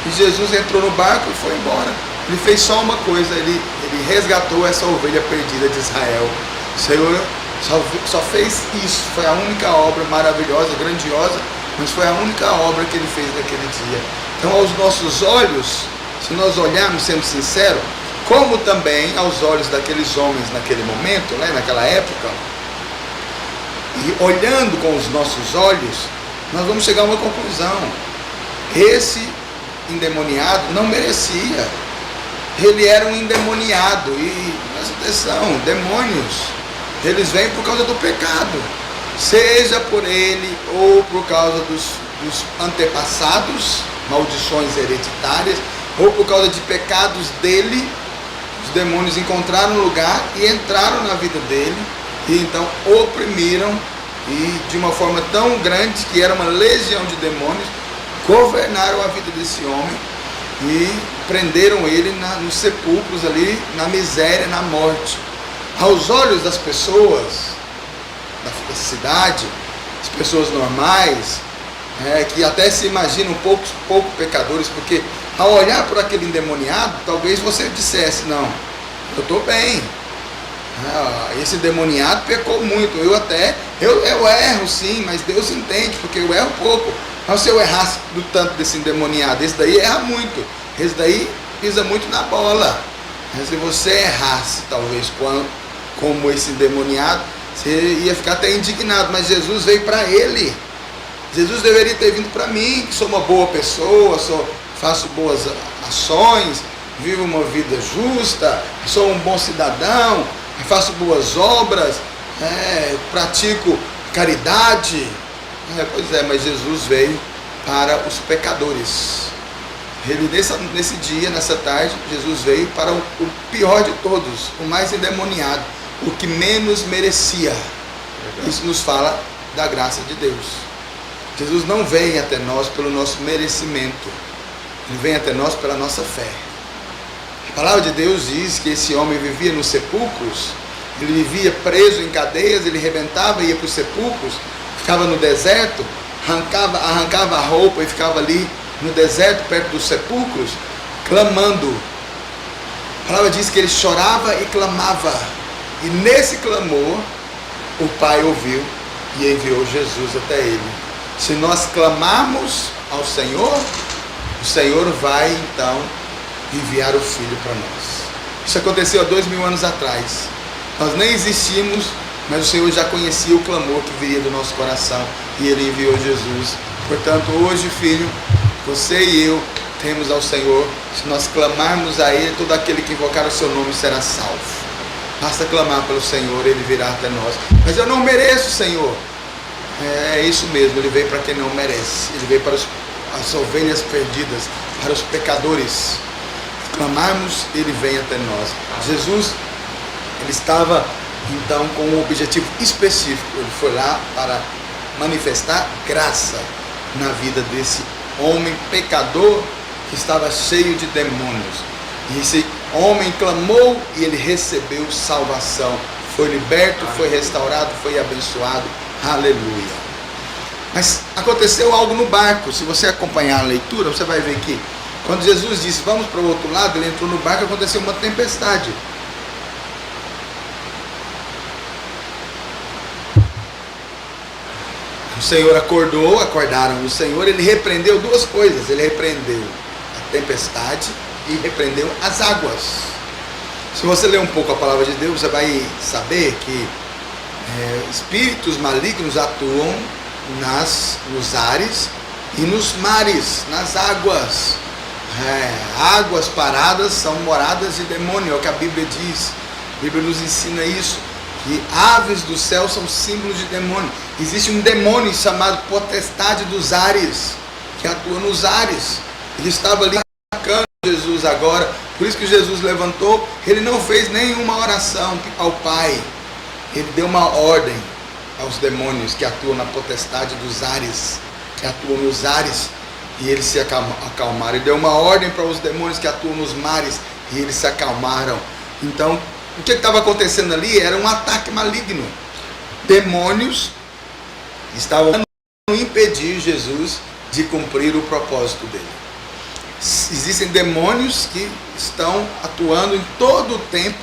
E Jesus entrou no barco e foi embora. Ele fez só uma coisa, ele resgatou essa ovelha perdida de Israel. O Senhor só fez isso. Foi a única obra maravilhosa, grandiosa, mas foi a única obra que ele fez naquele dia. Então, aos nossos olhos, se nós olharmos, sendo sinceros, como também aos olhos daqueles homens naquele momento, naquela época, e olhando com os nossos olhos, nós vamos chegar a uma conclusão. Esse endemoniado não merecia. Ele era um endemoniado. E, presta atenção, demônios, eles vêm por causa do pecado. Seja por ele ou por causa dos antepassados, maldições hereditárias, ou por causa de pecados dele. Os demônios encontraram lugar e entraram na vida dele, e então oprimiram, e de uma forma tão grande que era uma legião de demônios, governaram a vida desse homem e prenderam ele nos sepulcros ali, na miséria, na morte. Aos olhos das pessoas da cidade, as pessoas normais, que até se imaginam pouco pecadores, porque ao olhar por aquele endemoniado, talvez você dissesse, não, eu estou bem, esse endemoniado pecou muito, eu erro sim, mas Deus entende, porque eu erro pouco. Mas se eu errasse do tanto desse endemoniado, esse daí erra muito, esse daí pisa muito na bola. Mas se você errasse, talvez, como esse endemoniado, você ia ficar até indignado, mas Jesus veio para ele. Jesus deveria ter vindo para mim, que sou uma boa pessoa, faço boas ações, vivo uma vida justa, sou um bom cidadão, faço boas obras, pratico caridade. Pois é, mas Jesus veio para os pecadores. Ele, nesse dia, nessa tarde, Jesus veio para o pior de todos, o mais endemoniado, o que menos merecia. Isso nos fala da graça de Deus. Jesus não vem até nós pelo nosso merecimento, ele vem até nós pela nossa fé. A palavra de Deus diz que esse homem vivia nos sepulcros, ele vivia preso em cadeias, ele rebentava e ia para os sepulcros, ficava no deserto, arrancava a roupa e ficava ali no deserto, perto dos sepulcros, clamando. A palavra diz que ele chorava e clamava, e nesse clamor o Pai ouviu e enviou Jesus até ele. Se nós clamarmos ao Senhor, o Senhor vai então enviar o Filho para nós. Isso aconteceu há 2000 anos atrás. Nós nem existimos, mas o Senhor já conhecia o clamor que viria do nosso coração e Ele enviou Jesus. Portanto, hoje, filho, você e eu temos ao Senhor. Se nós clamarmos a Ele, todo aquele que invocar o seu nome será salvo. Basta clamar pelo Senhor, Ele virá até nós. Mas eu não mereço, Senhor. É isso mesmo, Ele veio para quem não merece. Ele veio para as ovelhas perdidas, para os pecadores. Clamarmos, Ele vem até nós. Jesus, Ele estava então com um objetivo específico. Ele foi lá para manifestar graça na vida desse homem pecador que estava cheio de demônios. E esse homem clamou e ele recebeu salvação. foi liberto, foi restaurado, foi abençoado. Aleluia. Mas aconteceu algo no barco. Se você acompanhar a leitura, você vai ver que quando Jesus disse, vamos para o outro lado, ele entrou no barco, aconteceu uma tempestade. O Senhor acordaram o Senhor, ele repreendeu duas coisas. Ele repreendeu a tempestade e repreendeu as águas. Se você ler um pouco a palavra de Deus, você vai saber que espíritos malignos atuam nos ares e nos mares, nas águas. Águas paradas são moradas de demônio, é o que a Bíblia diz. A Bíblia nos ensina isso, que aves do céu são símbolos de demônio. Existe um demônio chamado potestade dos ares, que atua nos ares. Ele estava ali atacando Jesus agora, por isso que Jesus levantou. Ele não fez nenhuma oração ao Pai, ele deu uma ordem aos demônios que atuam na potestade dos ares, que atuam nos ares, e eles se acalmaram. Ele deu uma ordem para os demônios que atuam nos mares, e eles se acalmaram. Então, o que estava acontecendo ali era um ataque maligno. Demônios estavam tentando impedir Jesus de cumprir o propósito dele. Existem demônios que estão atuando em todo o tempo,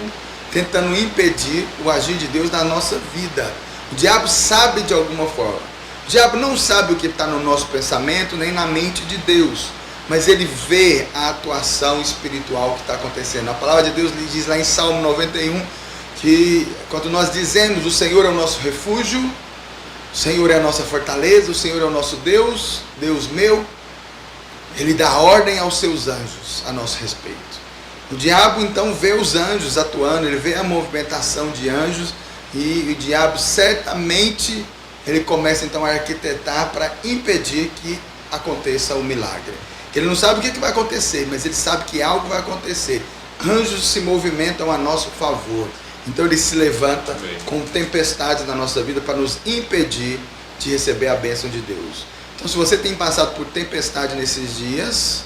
tentando impedir o agir de Deus na nossa vida. O diabo sabe de alguma forma. O diabo não sabe o que está no nosso pensamento, nem na mente de Deus, mas ele vê a atuação espiritual que está acontecendo. A palavra de Deus lhe diz lá em Salmo 91, que quando nós dizemos, o Senhor é o nosso refúgio, o Senhor é a nossa fortaleza, o Senhor é o nosso Deus, Deus meu, ele dá ordem aos seus anjos a nosso respeito. O diabo então vê os anjos atuando, ele vê a movimentação de anjos, e o diabo certamente ele começa então a arquitetar para impedir que aconteça o milagre. Ele não sabe o que vai acontecer, mas ele sabe que algo vai acontecer. Anjos se movimentam a nosso favor. Então ele se levanta com tempestades na nossa vida para nos impedir de receber a bênção de Deus. Então, se você tem passado por tempestade nesses dias,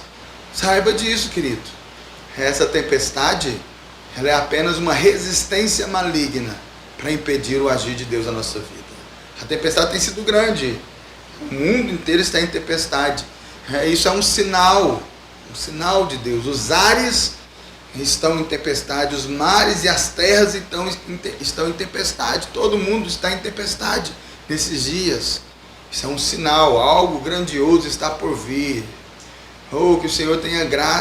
saiba disso, querido. Essa tempestade, ela é apenas uma resistência maligna para impedir o agir de Deus na nossa vida. A tempestade tem sido grande. O mundo inteiro está em tempestade. Isso é um sinal de Deus. Os ares estão em tempestade, os mares e as terras estão em tempestade. Todo mundo está em tempestade nesses dias. Isso é um sinal, algo grandioso está por vir. Que o Senhor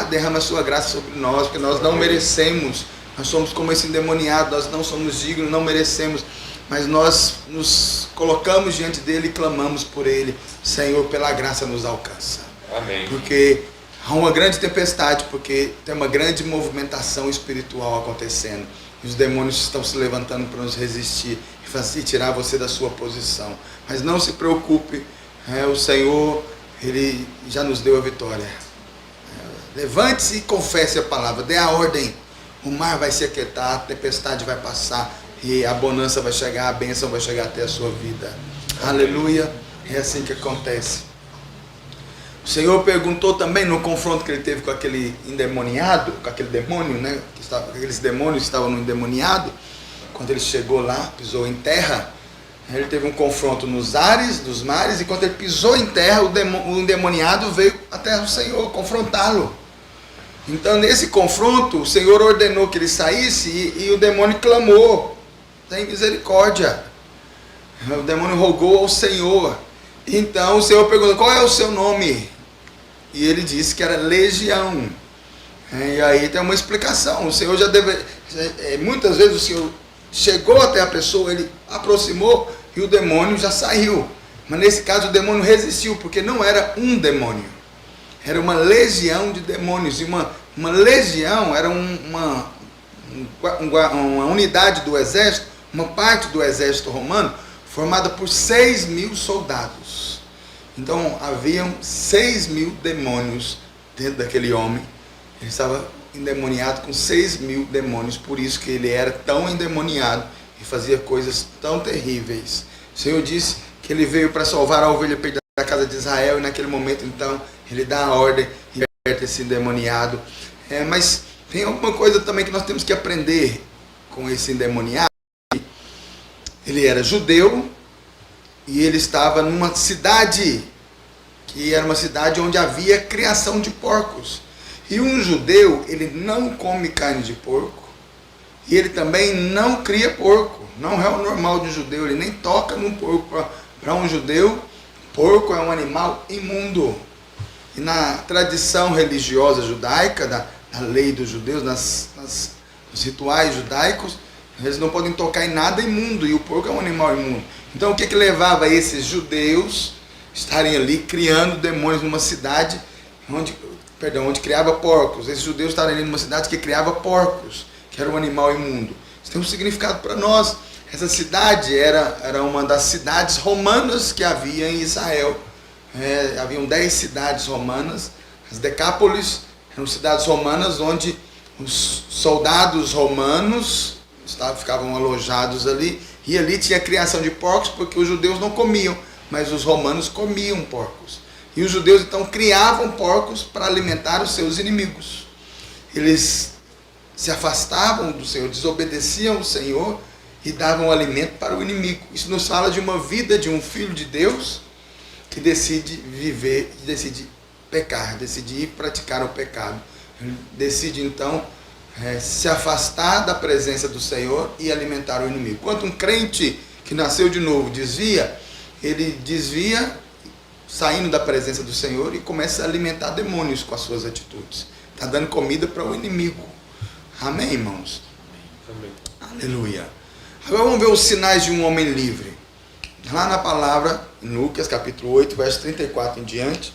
derrama a sua graça sobre nós, porque nós não merecemos. Nós somos como esse endemoniado, nós não somos dignos, não merecemos. Mas nós nos colocamos diante dele e clamamos por ele. Senhor, pela graça nos alcança. Amém. Porque há uma grande tempestade, porque tem uma grande movimentação espiritual acontecendo. E os demônios estão se levantando para nos resistir e tirar você da sua posição. Mas não se preocupe, o Senhor, ele já nos deu a vitória. Levante-se e confesse a palavra, dê a ordem. O mar vai se aquietar, a tempestade vai passar e a bonança vai chegar, a bênção vai chegar até a sua vida. Aleluia. É assim que acontece. O Senhor perguntou também no confronto que ele teve com aquele endemoniado, com aquele demônio, né? Aqueles demônios que estavam no endemoniado. Quando ele chegou lá, pisou em terra, ele teve um confronto nos ares, dos mares, e quando ele pisou em terra, o endemoniado veio até o Senhor confrontá-lo. Então, nesse confronto, o Senhor ordenou que ele saísse e o demônio clamou: tem misericórdia. O demônio rogou ao Senhor. Então, o Senhor perguntou: qual é o seu nome? E ele disse que era Legião. E aí tem uma explicação. O Senhor já deve... Muitas vezes o Senhor chegou até a pessoa, ele aproximou e o demônio já saiu. Mas nesse caso o demônio resistiu, porque não era um demônio. Era uma legião de demônios. E uma legião era uma unidade do exército, uma parte do exército romano, formada por 6.000 soldados. Então haviam 6.000 demônios dentro daquele homem. Ele estava endemoniado com 6.000 demônios, por isso que ele era tão endemoniado e fazia coisas tão terríveis. O Senhor disse que ele veio para salvar a ovelha perdida da casa de Israel, e naquele momento então ele dá a ordem e liberta esse endemoniado. Mas tem alguma coisa também que nós temos que aprender com esse endemoniado. Ele era judeu e ele estava numa cidade, que era uma cidade onde havia criação de porcos. E um judeu, ele não come carne de porco, e ele também não cria porco. Não é o normal de um judeu, ele nem toca num porco. Para um judeu, porco é um animal imundo. E na tradição religiosa judaica, da lei dos judeus, nos rituais judaicos, eles não podem tocar em nada imundo, e o porco é um animal imundo. Então o que levava esses judeus estarem ali criando demônios numa cidade onde criava porcos? Esses judeus estarem ali numa cidade que criava porcos, que era um animal imundo. Isso tem um significado para nós. Essa cidade era uma das cidades romanas que havia em Israel. Haviam 10 cidades romanas. As Decápolis eram cidades romanas onde os soldados romanos ficavam alojados ali. E ali tinha criação de porcos, porque os judeus não comiam, mas os romanos comiam porcos. E os judeus então criavam porcos para alimentar os seus inimigos. Eles se afastavam do Senhor, desobedeciam o Senhor e davam alimento para o inimigo. Isso nos fala de uma vida de um filho de Deus que decide viver, decide pecar, decide ir praticar o pecado. Ele decide então se afastar da presença do Senhor e alimentar o inimigo. Quando um crente que nasceu de novo desvia, ele desvia saindo da presença do Senhor e começa a alimentar demônios com as suas atitudes. Está dando comida para o inimigo. Amém, irmãos? Amém. Aleluia. Agora vamos ver os sinais de um homem livre. Lá na palavra, em Lucas capítulo 8, verso 34 em diante,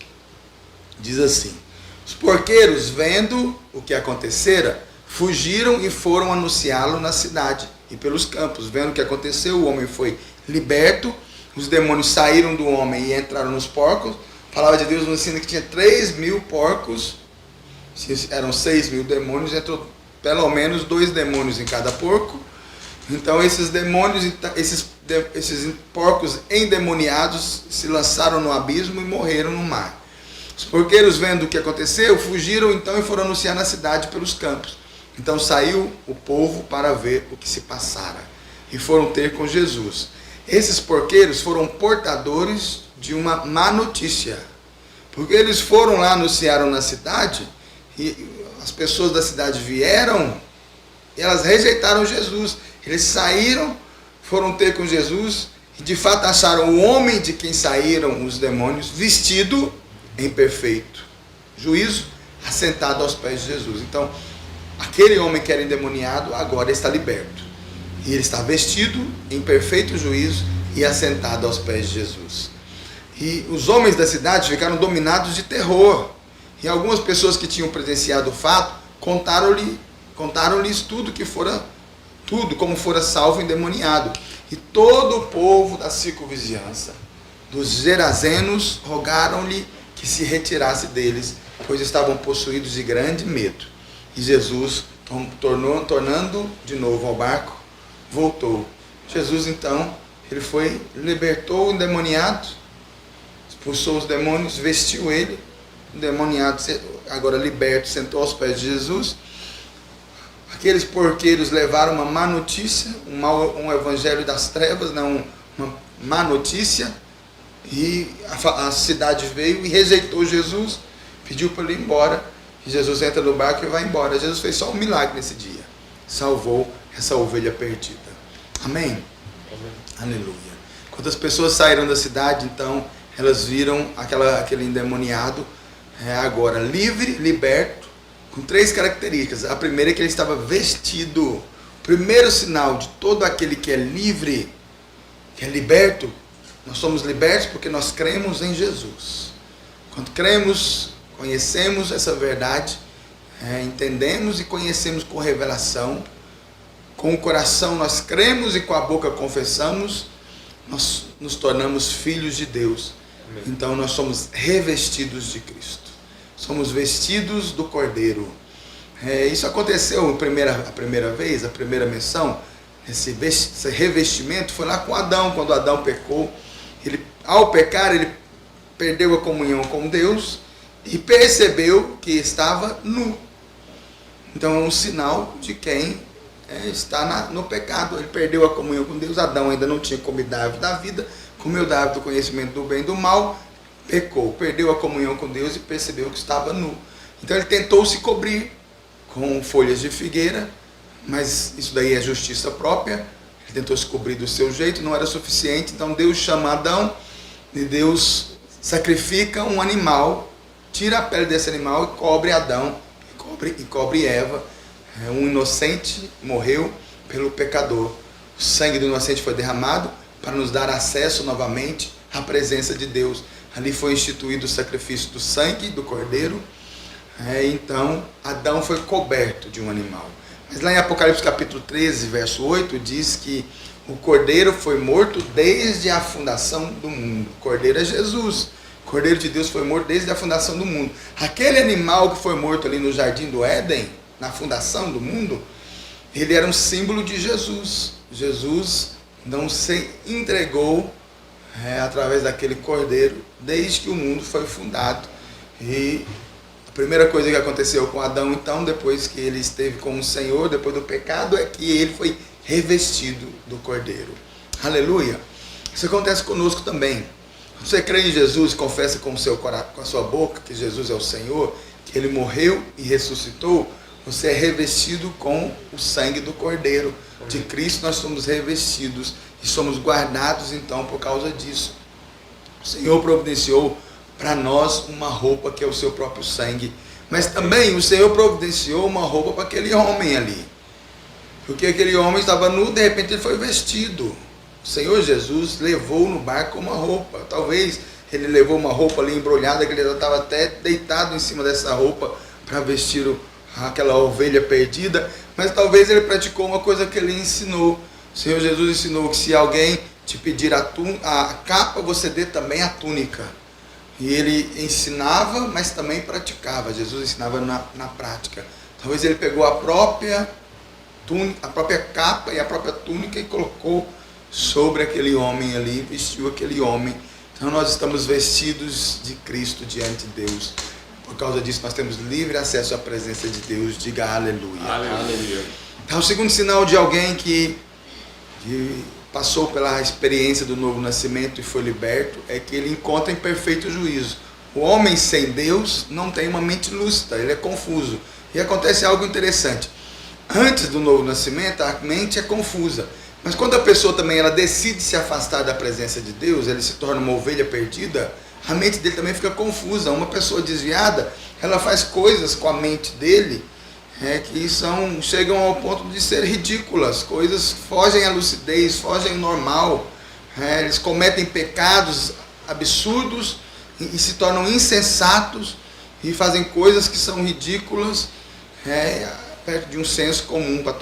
diz assim: os porqueiros, vendo o que acontecera, fugiram e foram anunciá-lo na cidade e pelos campos. Vendo o que aconteceu, o homem foi liberto, os demônios saíram do homem e entraram nos porcos. A palavra de Deus nos ensina que tinha 3.000 porcos, eram 6.000 demônios, entrou pelo menos 2 demônios em cada porco. Então esses demônios, esses porcos endemoniados se lançaram no abismo e morreram no mar. Os porqueiros, vendo o que aconteceu, fugiram então e foram anunciar na cidade pelos campos. Então saiu o povo para ver o que se passara e foram ter com Jesus. Esses porqueiros foram portadores de uma má notícia, porque eles foram lá, anunciaram na cidade, e as pessoas da cidade vieram e elas rejeitaram Jesus. Eles saíram, foram ter com Jesus e de fato acharam o homem de quem saíram os demônios vestido em perfeito juízo, assentado aos pés de Jesus. Então, aquele homem que era endemoniado agora está liberto. E ele está vestido em perfeito juízo e assentado aos pés de Jesus. E os homens da cidade ficaram dominados de terror. E algumas pessoas que tinham presenciado o fato contaram-lhes tudo como fora salvo endemoniado. E todo o povo da circunvizinhança, dos Gerazenos, rogaram-lhe que se retirasse deles, pois estavam possuídos de grande medo. E Jesus, tornando de novo ao barco, voltou. Jesus então, ele libertou o endemoniado, expulsou os demônios, vestiu ele, o endemoniado agora liberto, sentou aos pés de Jesus. Aqueles porqueiros levaram uma má notícia, um evangelho das trevas, uma má notícia, e a cidade veio e rejeitou Jesus, pediu para ele ir embora, e Jesus entra no barco e vai embora. Jesus fez só um milagre nesse dia, salvou essa ovelha perdida. Amém? Amém. Aleluia. Quando as pessoas saíram da cidade, então, elas viram aquele endemoniado agora livre, liberto, com 3 características. A primeira é que ele estava vestido. O primeiro sinal de todo aquele que é livre, que é liberto, nós somos libertos porque nós cremos em Jesus. Quando cremos, conhecemos essa verdade, entendemos e conhecemos com revelação, com o coração nós cremos e com a boca confessamos, nós nos tornamos filhos de Deus. Amém. Então nós somos revestidos de Cristo. Somos vestidos do Cordeiro. Isso aconteceu a primeira vez, a primeira menção. Esse revestimento foi lá com Adão, quando Adão pecou. Ao pecar, ele perdeu a comunhão com Deus e percebeu que estava nu. Então é um sinal de quem está no pecado. Ele perdeu a comunhão com Deus. Adão ainda não tinha comido da árvore da vida, comeu da árvore do conhecimento do bem e do mal, pecou, perdeu a comunhão com Deus e percebeu que estava nu. Então ele tentou se cobrir com folhas de figueira, mas isso daí é justiça própria. Ele tentou se cobrir do seu jeito, não era suficiente. Então Deus chama Adão e Deus sacrifica um animal, tira a pele desse animal e cobre Adão e cobre Eva. Um inocente morreu pelo pecador. O sangue do inocente foi derramado para nos dar acesso novamente à presença de Deus. Ali foi instituído o sacrifício do sangue do cordeiro. Então Adão foi coberto de um animal. Mas lá em Apocalipse capítulo 13, verso 8, diz que o cordeiro foi morto desde a fundação do mundo. O cordeiro é Jesus. O cordeiro de Deus foi morto desde a fundação do mundo. Aquele animal que foi morto ali no jardim do Éden, na fundação do mundo, ele era um símbolo de Jesus. Jesus não se entregou através daquele cordeiro desde que o mundo foi fundado. E a primeira coisa que aconteceu com Adão, então, depois que ele esteve com o Senhor, depois do pecado, é que ele foi revestido do cordeiro. Aleluia! Isso acontece conosco também. Você crê em Jesus e confessa com a sua boca que Jesus é o Senhor, que ele morreu e ressuscitou, você é revestido com o sangue do cordeiro. De Cristo nós somos revestidos e somos guardados então por causa disso. O Senhor providenciou para nós uma roupa que é o seu próprio sangue, mas também o Senhor providenciou uma roupa para aquele homem ali, porque aquele homem estava nu, de repente ele foi vestido. O Senhor Jesus levou no barco uma roupa. Talvez ele levou uma roupa ali embrulhada, que ele já estava até deitado em cima dessa roupa para vestir aquela ovelha perdida, mas talvez ele praticou uma coisa que ele ensinou. O Senhor Jesus ensinou que se alguém te pedir a capa, você dê também a túnica. E ele ensinava, mas também praticava. Jesus ensinava na prática. Talvez ele pegou a própria capa e a própria túnica e colocou sobre aquele homem ali, vestiu aquele homem. Então nós estamos vestidos de Cristo diante de Deus. Por causa disso nós temos livre acesso à presença de Deus. Diga aleluia. Aleluia. Então o segundo sinal de alguém que passou pela experiência do novo nascimento e foi liberto é que ele encontra em perfeito juízo. O homem sem Deus não tem uma mente lúcida, ele é confuso. E acontece algo interessante. Antes do novo nascimento a mente é confusa. Mas quando a pessoa também ela decide se afastar da presença de Deus, ele se torna uma ovelha perdida, a mente dele também fica confusa. Uma pessoa desviada, ela faz coisas com a mente dele que chegam ao ponto de ser ridículas, coisas que fogem à lucidez, fogem ao normal. Eles cometem pecados absurdos e se tornam insensatos e fazem coisas que são ridículas, perto de um senso comum para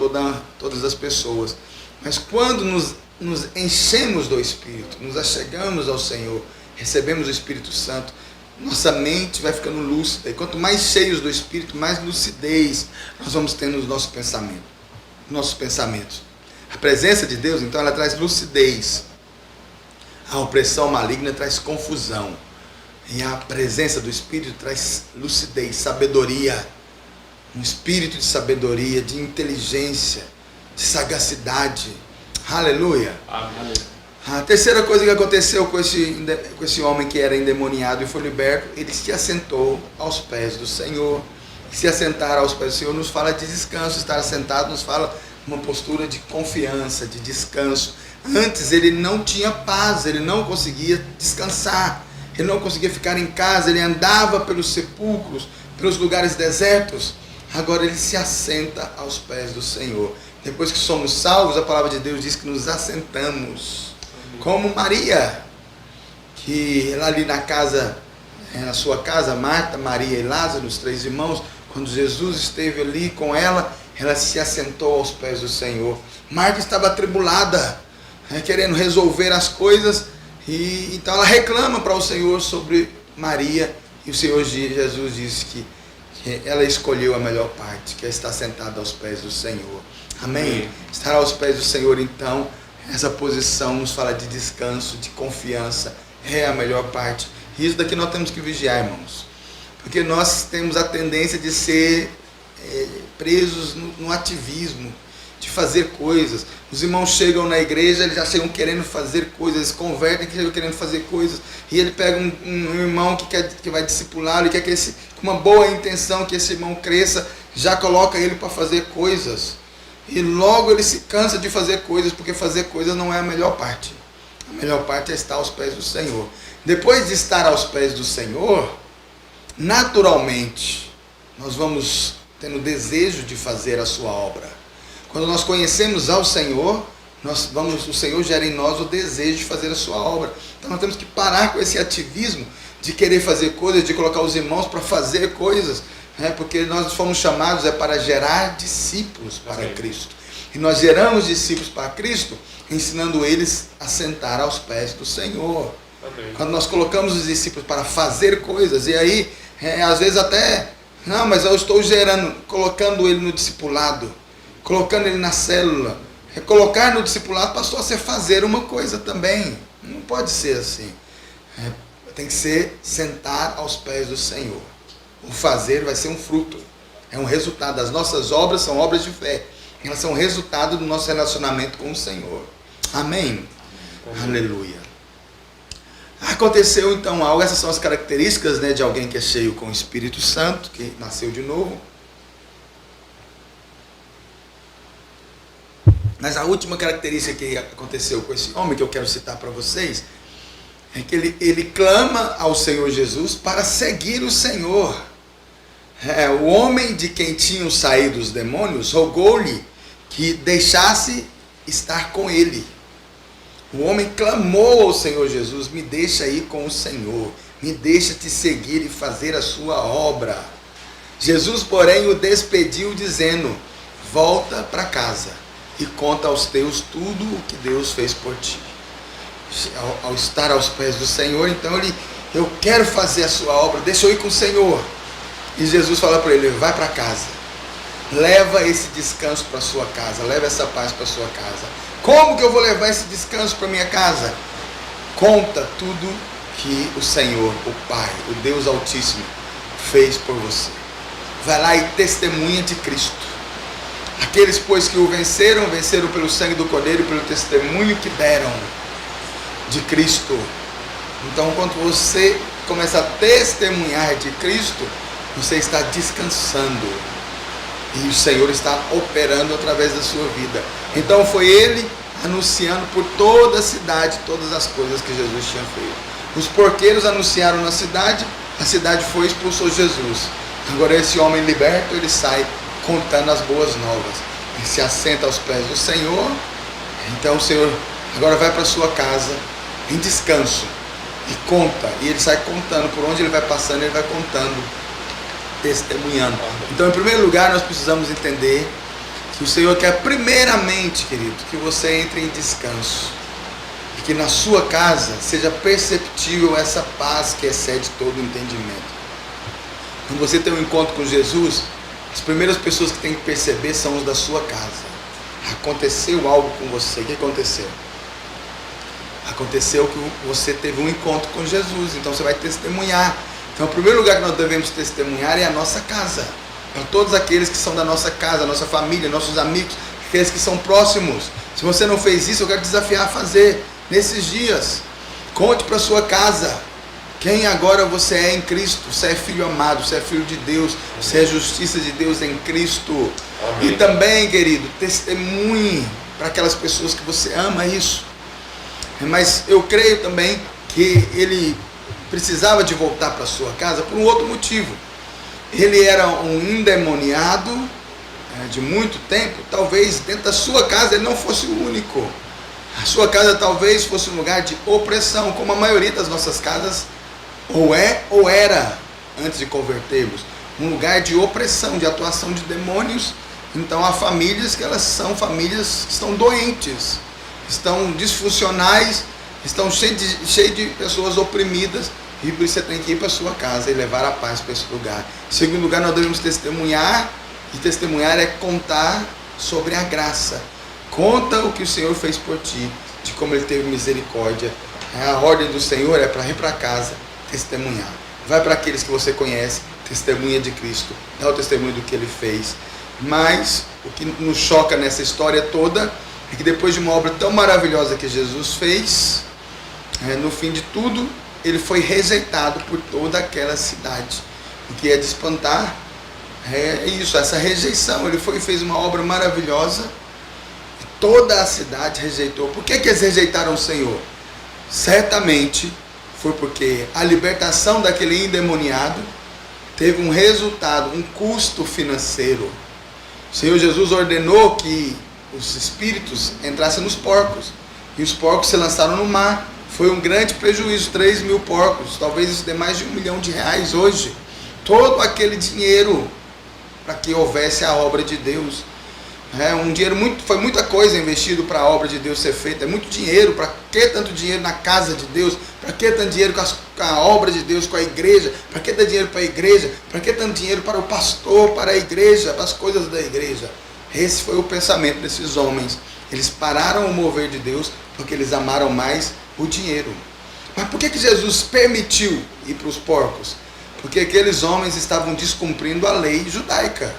todas as pessoas. Mas quando nos enchemos do Espírito, nos achegamos ao Senhor, recebemos o Espírito Santo, nossa mente vai ficando lúcida. E quanto mais cheios do Espírito, mais lucidez nós vamos tendo nos nossos pensamentos. A presença de Deus, então, ela traz lucidez. A opressão maligna traz confusão. E a presença do Espírito traz lucidez, sabedoria. Um espírito de sabedoria, de inteligência, de sagacidade. Aleluia. Amém. A terceira coisa que aconteceu com esse homem que era endemoniado e foi liberto, ele se assentou aos pés do Senhor. Se assentar aos pés do Senhor nos fala de descanso. Estar assentado nos fala uma postura de confiança, de descanso. Antes ele não tinha paz, ele não conseguia descansar, ele não conseguia ficar em casa, ele andava pelos sepulcros, pelos lugares desertos. Agora ele se assenta aos pés do Senhor. Depois que somos salvos, a palavra de Deus diz que nos assentamos. Como Maria, que lá ali na sua casa, Marta, Maria e Lázaro, os três irmãos, quando Jesus esteve ali com ela se assentou aos pés do Senhor. Marta estava atribulada, querendo resolver as coisas, e então ela reclama para o Senhor sobre Maria, e o Senhor Jesus disse que ela escolheu a melhor parte, que é estar sentada aos pés do Senhor. Amém? Estar aos pés do Senhor, então, essa posição nos fala de descanso, de confiança, é a melhor parte. E isso daqui nós temos que vigiar, irmãos, porque nós temos a tendência de ser presos no ativismo, de fazer coisas. Os irmãos chegam na igreja, eles já chegam querendo fazer coisas, eles convertem, chegam querendo fazer coisas, e ele pega um irmão que vai discipulá-lo, e quer que com uma boa intenção que esse irmão cresça, já coloca ele para fazer coisas, e logo ele se cansa de fazer coisas, porque fazer coisas não é a melhor parte. A melhor parte é estar aos pés do Senhor. Depois de estar aos pés do Senhor, naturalmente, nós vamos tendo desejo de fazer a sua obra. Quando nós conhecemos ao Senhor, o Senhor gera em nós o desejo de fazer a sua obra. Então nós temos que parar com esse ativismo de querer fazer coisas, de colocar os irmãos para fazer coisas, porque nós fomos chamados para gerar discípulos para Cristo. E nós geramos discípulos para Cristo, ensinando eles a sentar aos pés do Senhor. Amém. Quando nós colocamos os discípulos para fazer coisas, e aí, às vezes até, não, mas eu estou colocando ele no discipulado, colocando ele na célula. Colocar no discipulado passou a ser fazer uma coisa também. Não pode ser assim. Tem que ser sentar aos pés do Senhor. O fazer vai ser um fruto. É um resultado. As nossas obras são obras de fé. Elas são resultado do nosso relacionamento com o Senhor. Amém? Aleluia. Aconteceu então algo. Essas são as características, de alguém que é cheio com o Espírito Santo, que nasceu de novo. Mas a última característica que aconteceu com esse homem, que eu quero citar para vocês, é que ele clama ao Senhor Jesus para seguir o Senhor. O homem de quem tinham saído os demônios rogou-lhe que deixasse estar com ele. O homem clamou ao Senhor Jesus: me deixa ir com o Senhor, me deixa te seguir e fazer a sua obra. Jesus, porém, o despediu dizendo: volta para casa e conta aos teus tudo o que Deus fez por ti. Ao estar aos pés do Senhor, então eu quero fazer a sua obra, deixa eu ir com o Senhor. E Jesus fala para ele: vai para casa, leva esse descanso para sua casa, leva essa paz para sua casa. Como que eu vou levar esse descanso para minha casa? Conta tudo que o Senhor, o Pai, o Deus Altíssimo fez por você. Vai lá e testemunha de Cristo. Aqueles, pois, que o venceram pelo sangue do Cordeiro e pelo testemunho que deram de Cristo. Então, quando você começa a testemunhar de Cristo, você está descansando. E o Senhor está operando através da sua vida. Então, foi ele anunciando por toda a cidade todas as coisas que Jesus tinha feito. Os porqueiros anunciaram na cidade, a cidade foi e expulsou Jesus. Agora, esse homem liberto, ele sai contando as boas novas. Ele se assenta aos pés do Senhor. Então o Senhor agora vai para sua casa em descanso e conta. E ele sai contando, por onde ele vai passando, ele vai contando, testemunhando. Então, em primeiro lugar, nós precisamos entender que o Senhor quer primeiramente, querido, que você entre em descanso. E que na sua casa seja perceptível essa paz que excede todo o entendimento. Quando você tem um encontro com Jesus, as primeiras pessoas que tem que perceber são os da sua casa. Aconteceu algo com você. O que aconteceu? Aconteceu que você teve um encontro com Jesus. Então você vai testemunhar. Então o primeiro lugar que nós devemos testemunhar é a nossa casa. Para todos aqueles que são da nossa casa, nossa família, nossos amigos, aqueles que são próximos. Se você não fez isso, eu quero desafiar a fazer nesses dias. Conte para sua casa quem agora você é em Cristo. Você é filho amado, você é filho de Deus, você é justiça de Deus em Cristo. Amém. E também, querido, testemunhe para aquelas pessoas que você ama isso. Mas eu creio também que ele precisava de voltar para sua casa por um outro motivo. Ele era um endemoniado de muito tempo. Talvez dentro da sua casa ele não fosse o único. A sua casa talvez fosse um lugar de opressão, como a maioria das nossas casas ou é ou era antes de convertermos. Um lugar de opressão, de atuação de demônios. Então há famílias que elas são famílias que estão doentes, estão disfuncionais, estão cheias de pessoas oprimidas. E por isso você tem que ir para a sua casa e levar a paz para esse lugar. Em segundo lugar, nós devemos testemunhar. E testemunhar é contar sobre a graça. Conta o que o Senhor fez por ti, de como Ele teve misericórdia. A ordem do Senhor é para ir para casa testemunhar. Vai para aqueles que você conhece, testemunha de Cristo, dá o testemunho do que Ele fez. Mas o que nos choca nessa história toda é que depois de uma obra tão maravilhosa que Jesus fez, no fim de tudo, ele foi rejeitado por toda aquela cidade. O que é de espantar é isso, essa rejeição. Ele foi e fez uma obra maravilhosa e toda a cidade rejeitou. Por que eles rejeitaram o Senhor? Certamente foi porque a libertação daquele endemoniado teve um resultado, um custo financeiro. O Senhor Jesus ordenou que os espíritos entrassem nos porcos, e os porcos se lançaram no mar. Foi um grande prejuízo, 3.000 porcos, talvez isso dê mais de R$1 milhão hoje. Todo aquele dinheiro para que houvesse a obra de Deus. Um dinheiro foi muita coisa investido para a obra de Deus ser feita, é muito dinheiro. Para que tanto dinheiro na casa de Deus? Para que tanto dinheiro com a obra de Deus, com a igreja? Para que tanto dinheiro para a igreja? Para que tanto dinheiro para o pastor, para a igreja, para as coisas da igreja? Esse foi o pensamento desses homens. Eles pararam o mover de Deus porque eles amaram mais o dinheiro. Mas por que Jesus permitiu ir para os porcos? Porque aqueles homens estavam descumprindo a lei judaica.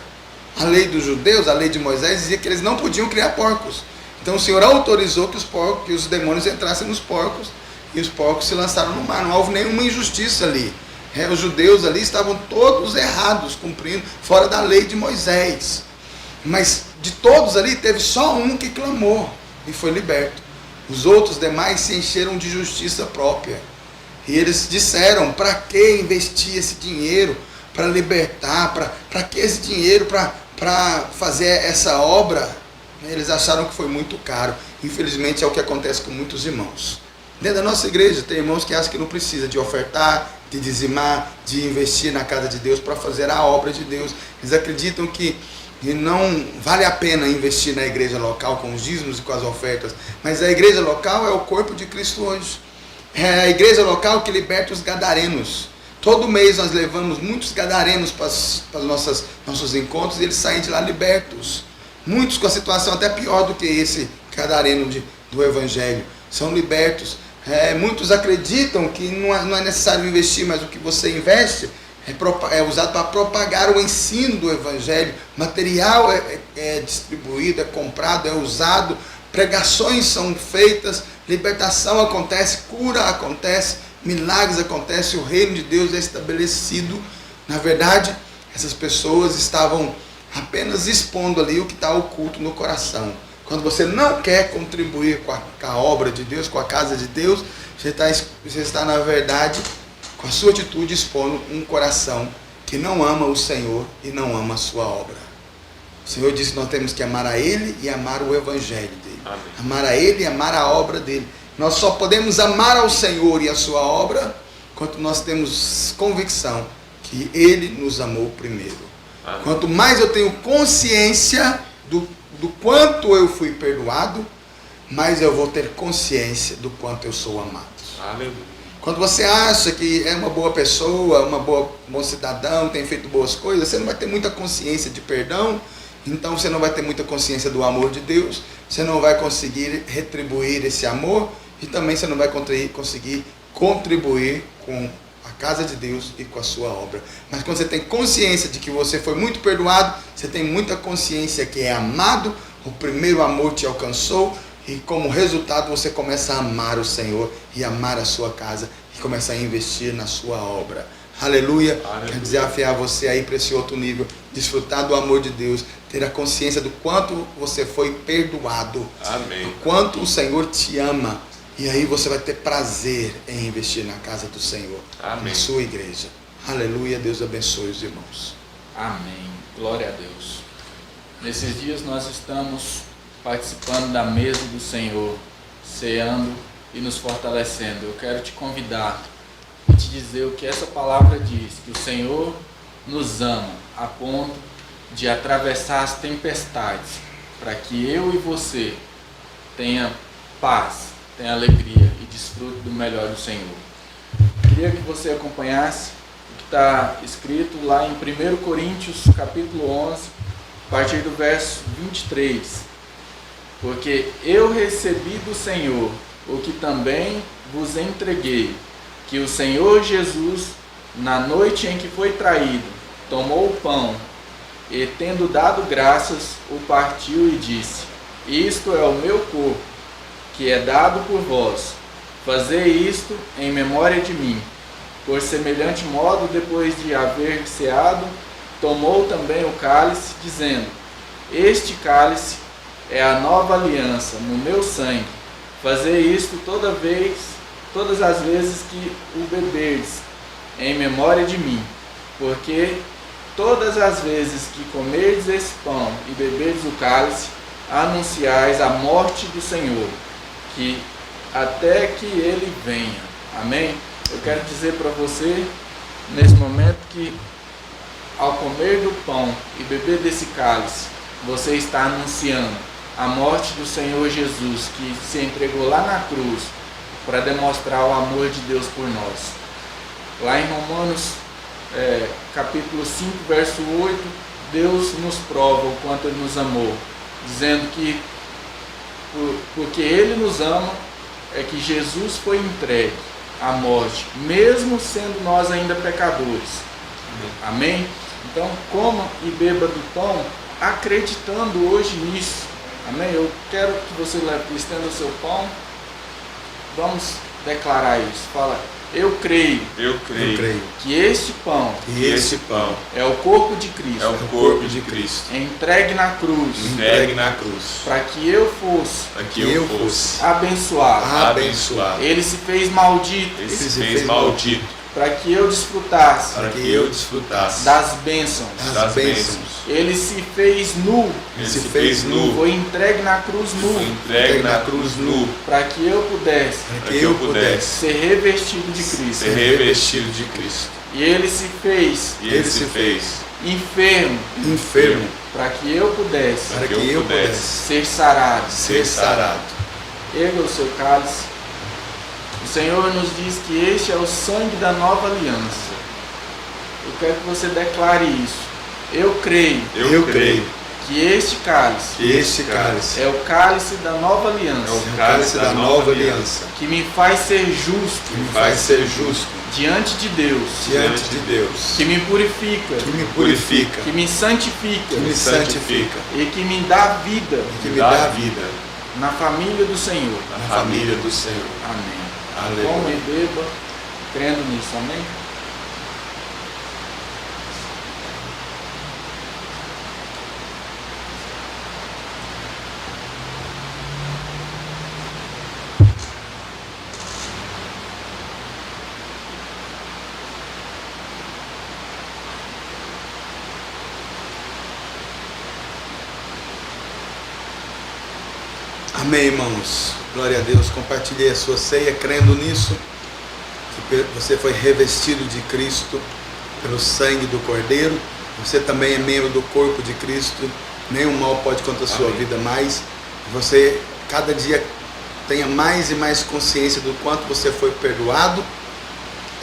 A lei dos judeus, a lei de Moisés, dizia que eles não podiam criar porcos. Então o Senhor autorizou que os demônios entrassem nos porcos, e os porcos se lançaram no mar. Não houve nenhuma injustiça ali. Os judeus ali estavam todos errados, cumprindo, fora da lei de Moisés. Mas de todos ali, teve só um que clamou e foi liberto. Os outros demais se encheram de justiça própria. E eles disseram: para que investir esse dinheiro para libertar? Para que esse dinheiro para fazer essa obra? Eles acharam que foi muito caro. Infelizmente é o que acontece com muitos irmãos. Dentro da nossa igreja tem irmãos que acham que não precisa de ofertar, de dizimar, de investir na casa de Deus para fazer a obra de Deus. Eles acreditam que não vale a pena investir na igreja local com os dízimos e com as ofertas. Mas a igreja local é o corpo de Cristo hoje. É a igreja local que liberta os gadarenos. Todo mês nós levamos muitos gadarenos para os nossos encontros, e eles saem de lá libertos. Muitos com a situação até pior do que esse gadareno do Evangelho. São libertos. Muitos acreditam que não é necessário investir, mas o que você investe é usado para propagar o ensino do Evangelho. Material é distribuído, é comprado, é usado. Pregações são feitas, libertação acontece, cura acontece, milagres acontecem, o reino de Deus é estabelecido. Na verdade, essas pessoas estavam apenas expondo ali o que está oculto no coração. Quando você não quer contribuir com a obra de Deus, com a casa de Deus, você está na verdade, com a sua atitude, expondo um coração que não ama o Senhor e não ama a sua obra. O Senhor disse que nós temos que amar a Ele e amar o Evangelho dele. Amém. Amar a Ele e amar a obra dele. Nós só podemos amar ao Senhor e a sua obra quanto nós temos convicção que Ele nos amou primeiro. Amém. Quanto mais eu tenho consciência do quanto eu fui perdoado, mais eu vou ter consciência do quanto eu sou amado. Aleluia. Quando você acha que é uma boa pessoa, bom cidadão, tem feito boas coisas, você não vai ter muita consciência de perdão, então você não vai ter muita consciência do amor de Deus, você não vai conseguir retribuir esse amor, e também você não vai conseguir contribuir com a casa de Deus e com a sua obra. Mas quando você tem consciência de que você foi muito perdoado, você tem muita consciência que é amado, o primeiro amor te alcançou, e como resultado você começa a amar o Senhor e amar a sua casa e começa a investir na sua obra. Aleluia. Aleluia. Quero desafiar você aí para esse outro nível, desfrutar do amor de Deus, ter a consciência do quanto você foi perdoado. Amém. Do quanto o Senhor te ama. E aí você vai ter prazer em investir na casa do Senhor. Amém. Na sua igreja. Aleluia. Deus abençoe os irmãos. Amém. Glória a Deus. Nesses dias nós estamos participando da mesa do Senhor, ceando e nos fortalecendo. Eu quero te convidar e te dizer o que essa palavra diz, que o Senhor nos ama a ponto de atravessar as tempestades, para que eu e você tenha paz, tenha alegria e desfrute do melhor do Senhor. Queria que você acompanhasse o que está escrito lá em 1 Coríntios capítulo 11, a partir do verso 23. Porque eu recebi do Senhor o que também vos entreguei, que o Senhor Jesus, na noite em que foi traído, tomou o pão E tendo dado graças, o partiu e disse: Isto é o meu corpo, que é dado por vós. Fazei isto em memória de mim. Por semelhante modo, depois de haver ceado, tomou também o cálice, dizendo: Este cálice é a nova aliança no meu sangue. Fazei isto todas as vezes que o beberdes, em memória de mim. Porque todas as vezes que comerdes esse pão e beberdes o cálice, anunciais a morte do Senhor, que até que ele venha. Amém? Eu quero dizer para você, nesse momento, que ao comer do pão e beber desse cálice, você está anunciando a morte do Senhor Jesus, que se entregou lá na cruz para demonstrar o amor de Deus por nós. Lá em Romanos capítulo 5, verso 8, Deus nos prova o quanto Ele nos amou, dizendo que porque Ele nos ama, é que Jesus foi entregue à morte, mesmo sendo nós ainda pecadores. Amém? Então, coma e beba do pão, acreditando hoje nisso. Amém? Eu quero que você estenda o seu pão. Vamos declarar isso. Fala: eu creio que este pão é o corpo de Cristo, entregue na cruz, para que eu fosse abençoado. Ele se fez maldito, para que eu desfrutasse das bênçãos. Ele se fez nu, foi entregue na cruz nu, para que eu pudesse ser revestido de Cristo. E ele se fez enfermo, para que eu pudesse ser sarado. Erga o seu cálice. O Senhor nos diz que este é o sangue da nova aliança. Eu quero que você declare isso. Eu creio que este cálice é o cálice da nova aliança, que me faz ser justo diante de Deus, que me purifica, que me santifica, e que me dá vida, na família do Senhor. Amém. Coma e beba, crendo nisso. Amém? Amém, irmãos. Glória a Deus. Compartilhei a sua ceia crendo nisso, que você foi revestido de Cristo pelo sangue do Cordeiro. Você também é membro do corpo de Cristo. Nenhum mal pode contra a sua vida mais. Você cada dia tenha mais e mais consciência do quanto você foi perdoado,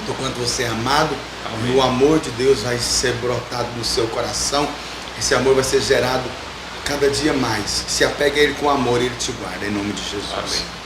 do quanto você é amado. Amém. E o amor de Deus vai ser brotado no seu coração. Esse amor vai ser gerado cada dia mais. Se apegue a Ele com amor e Ele te guarda, em nome de Jesus. Amém.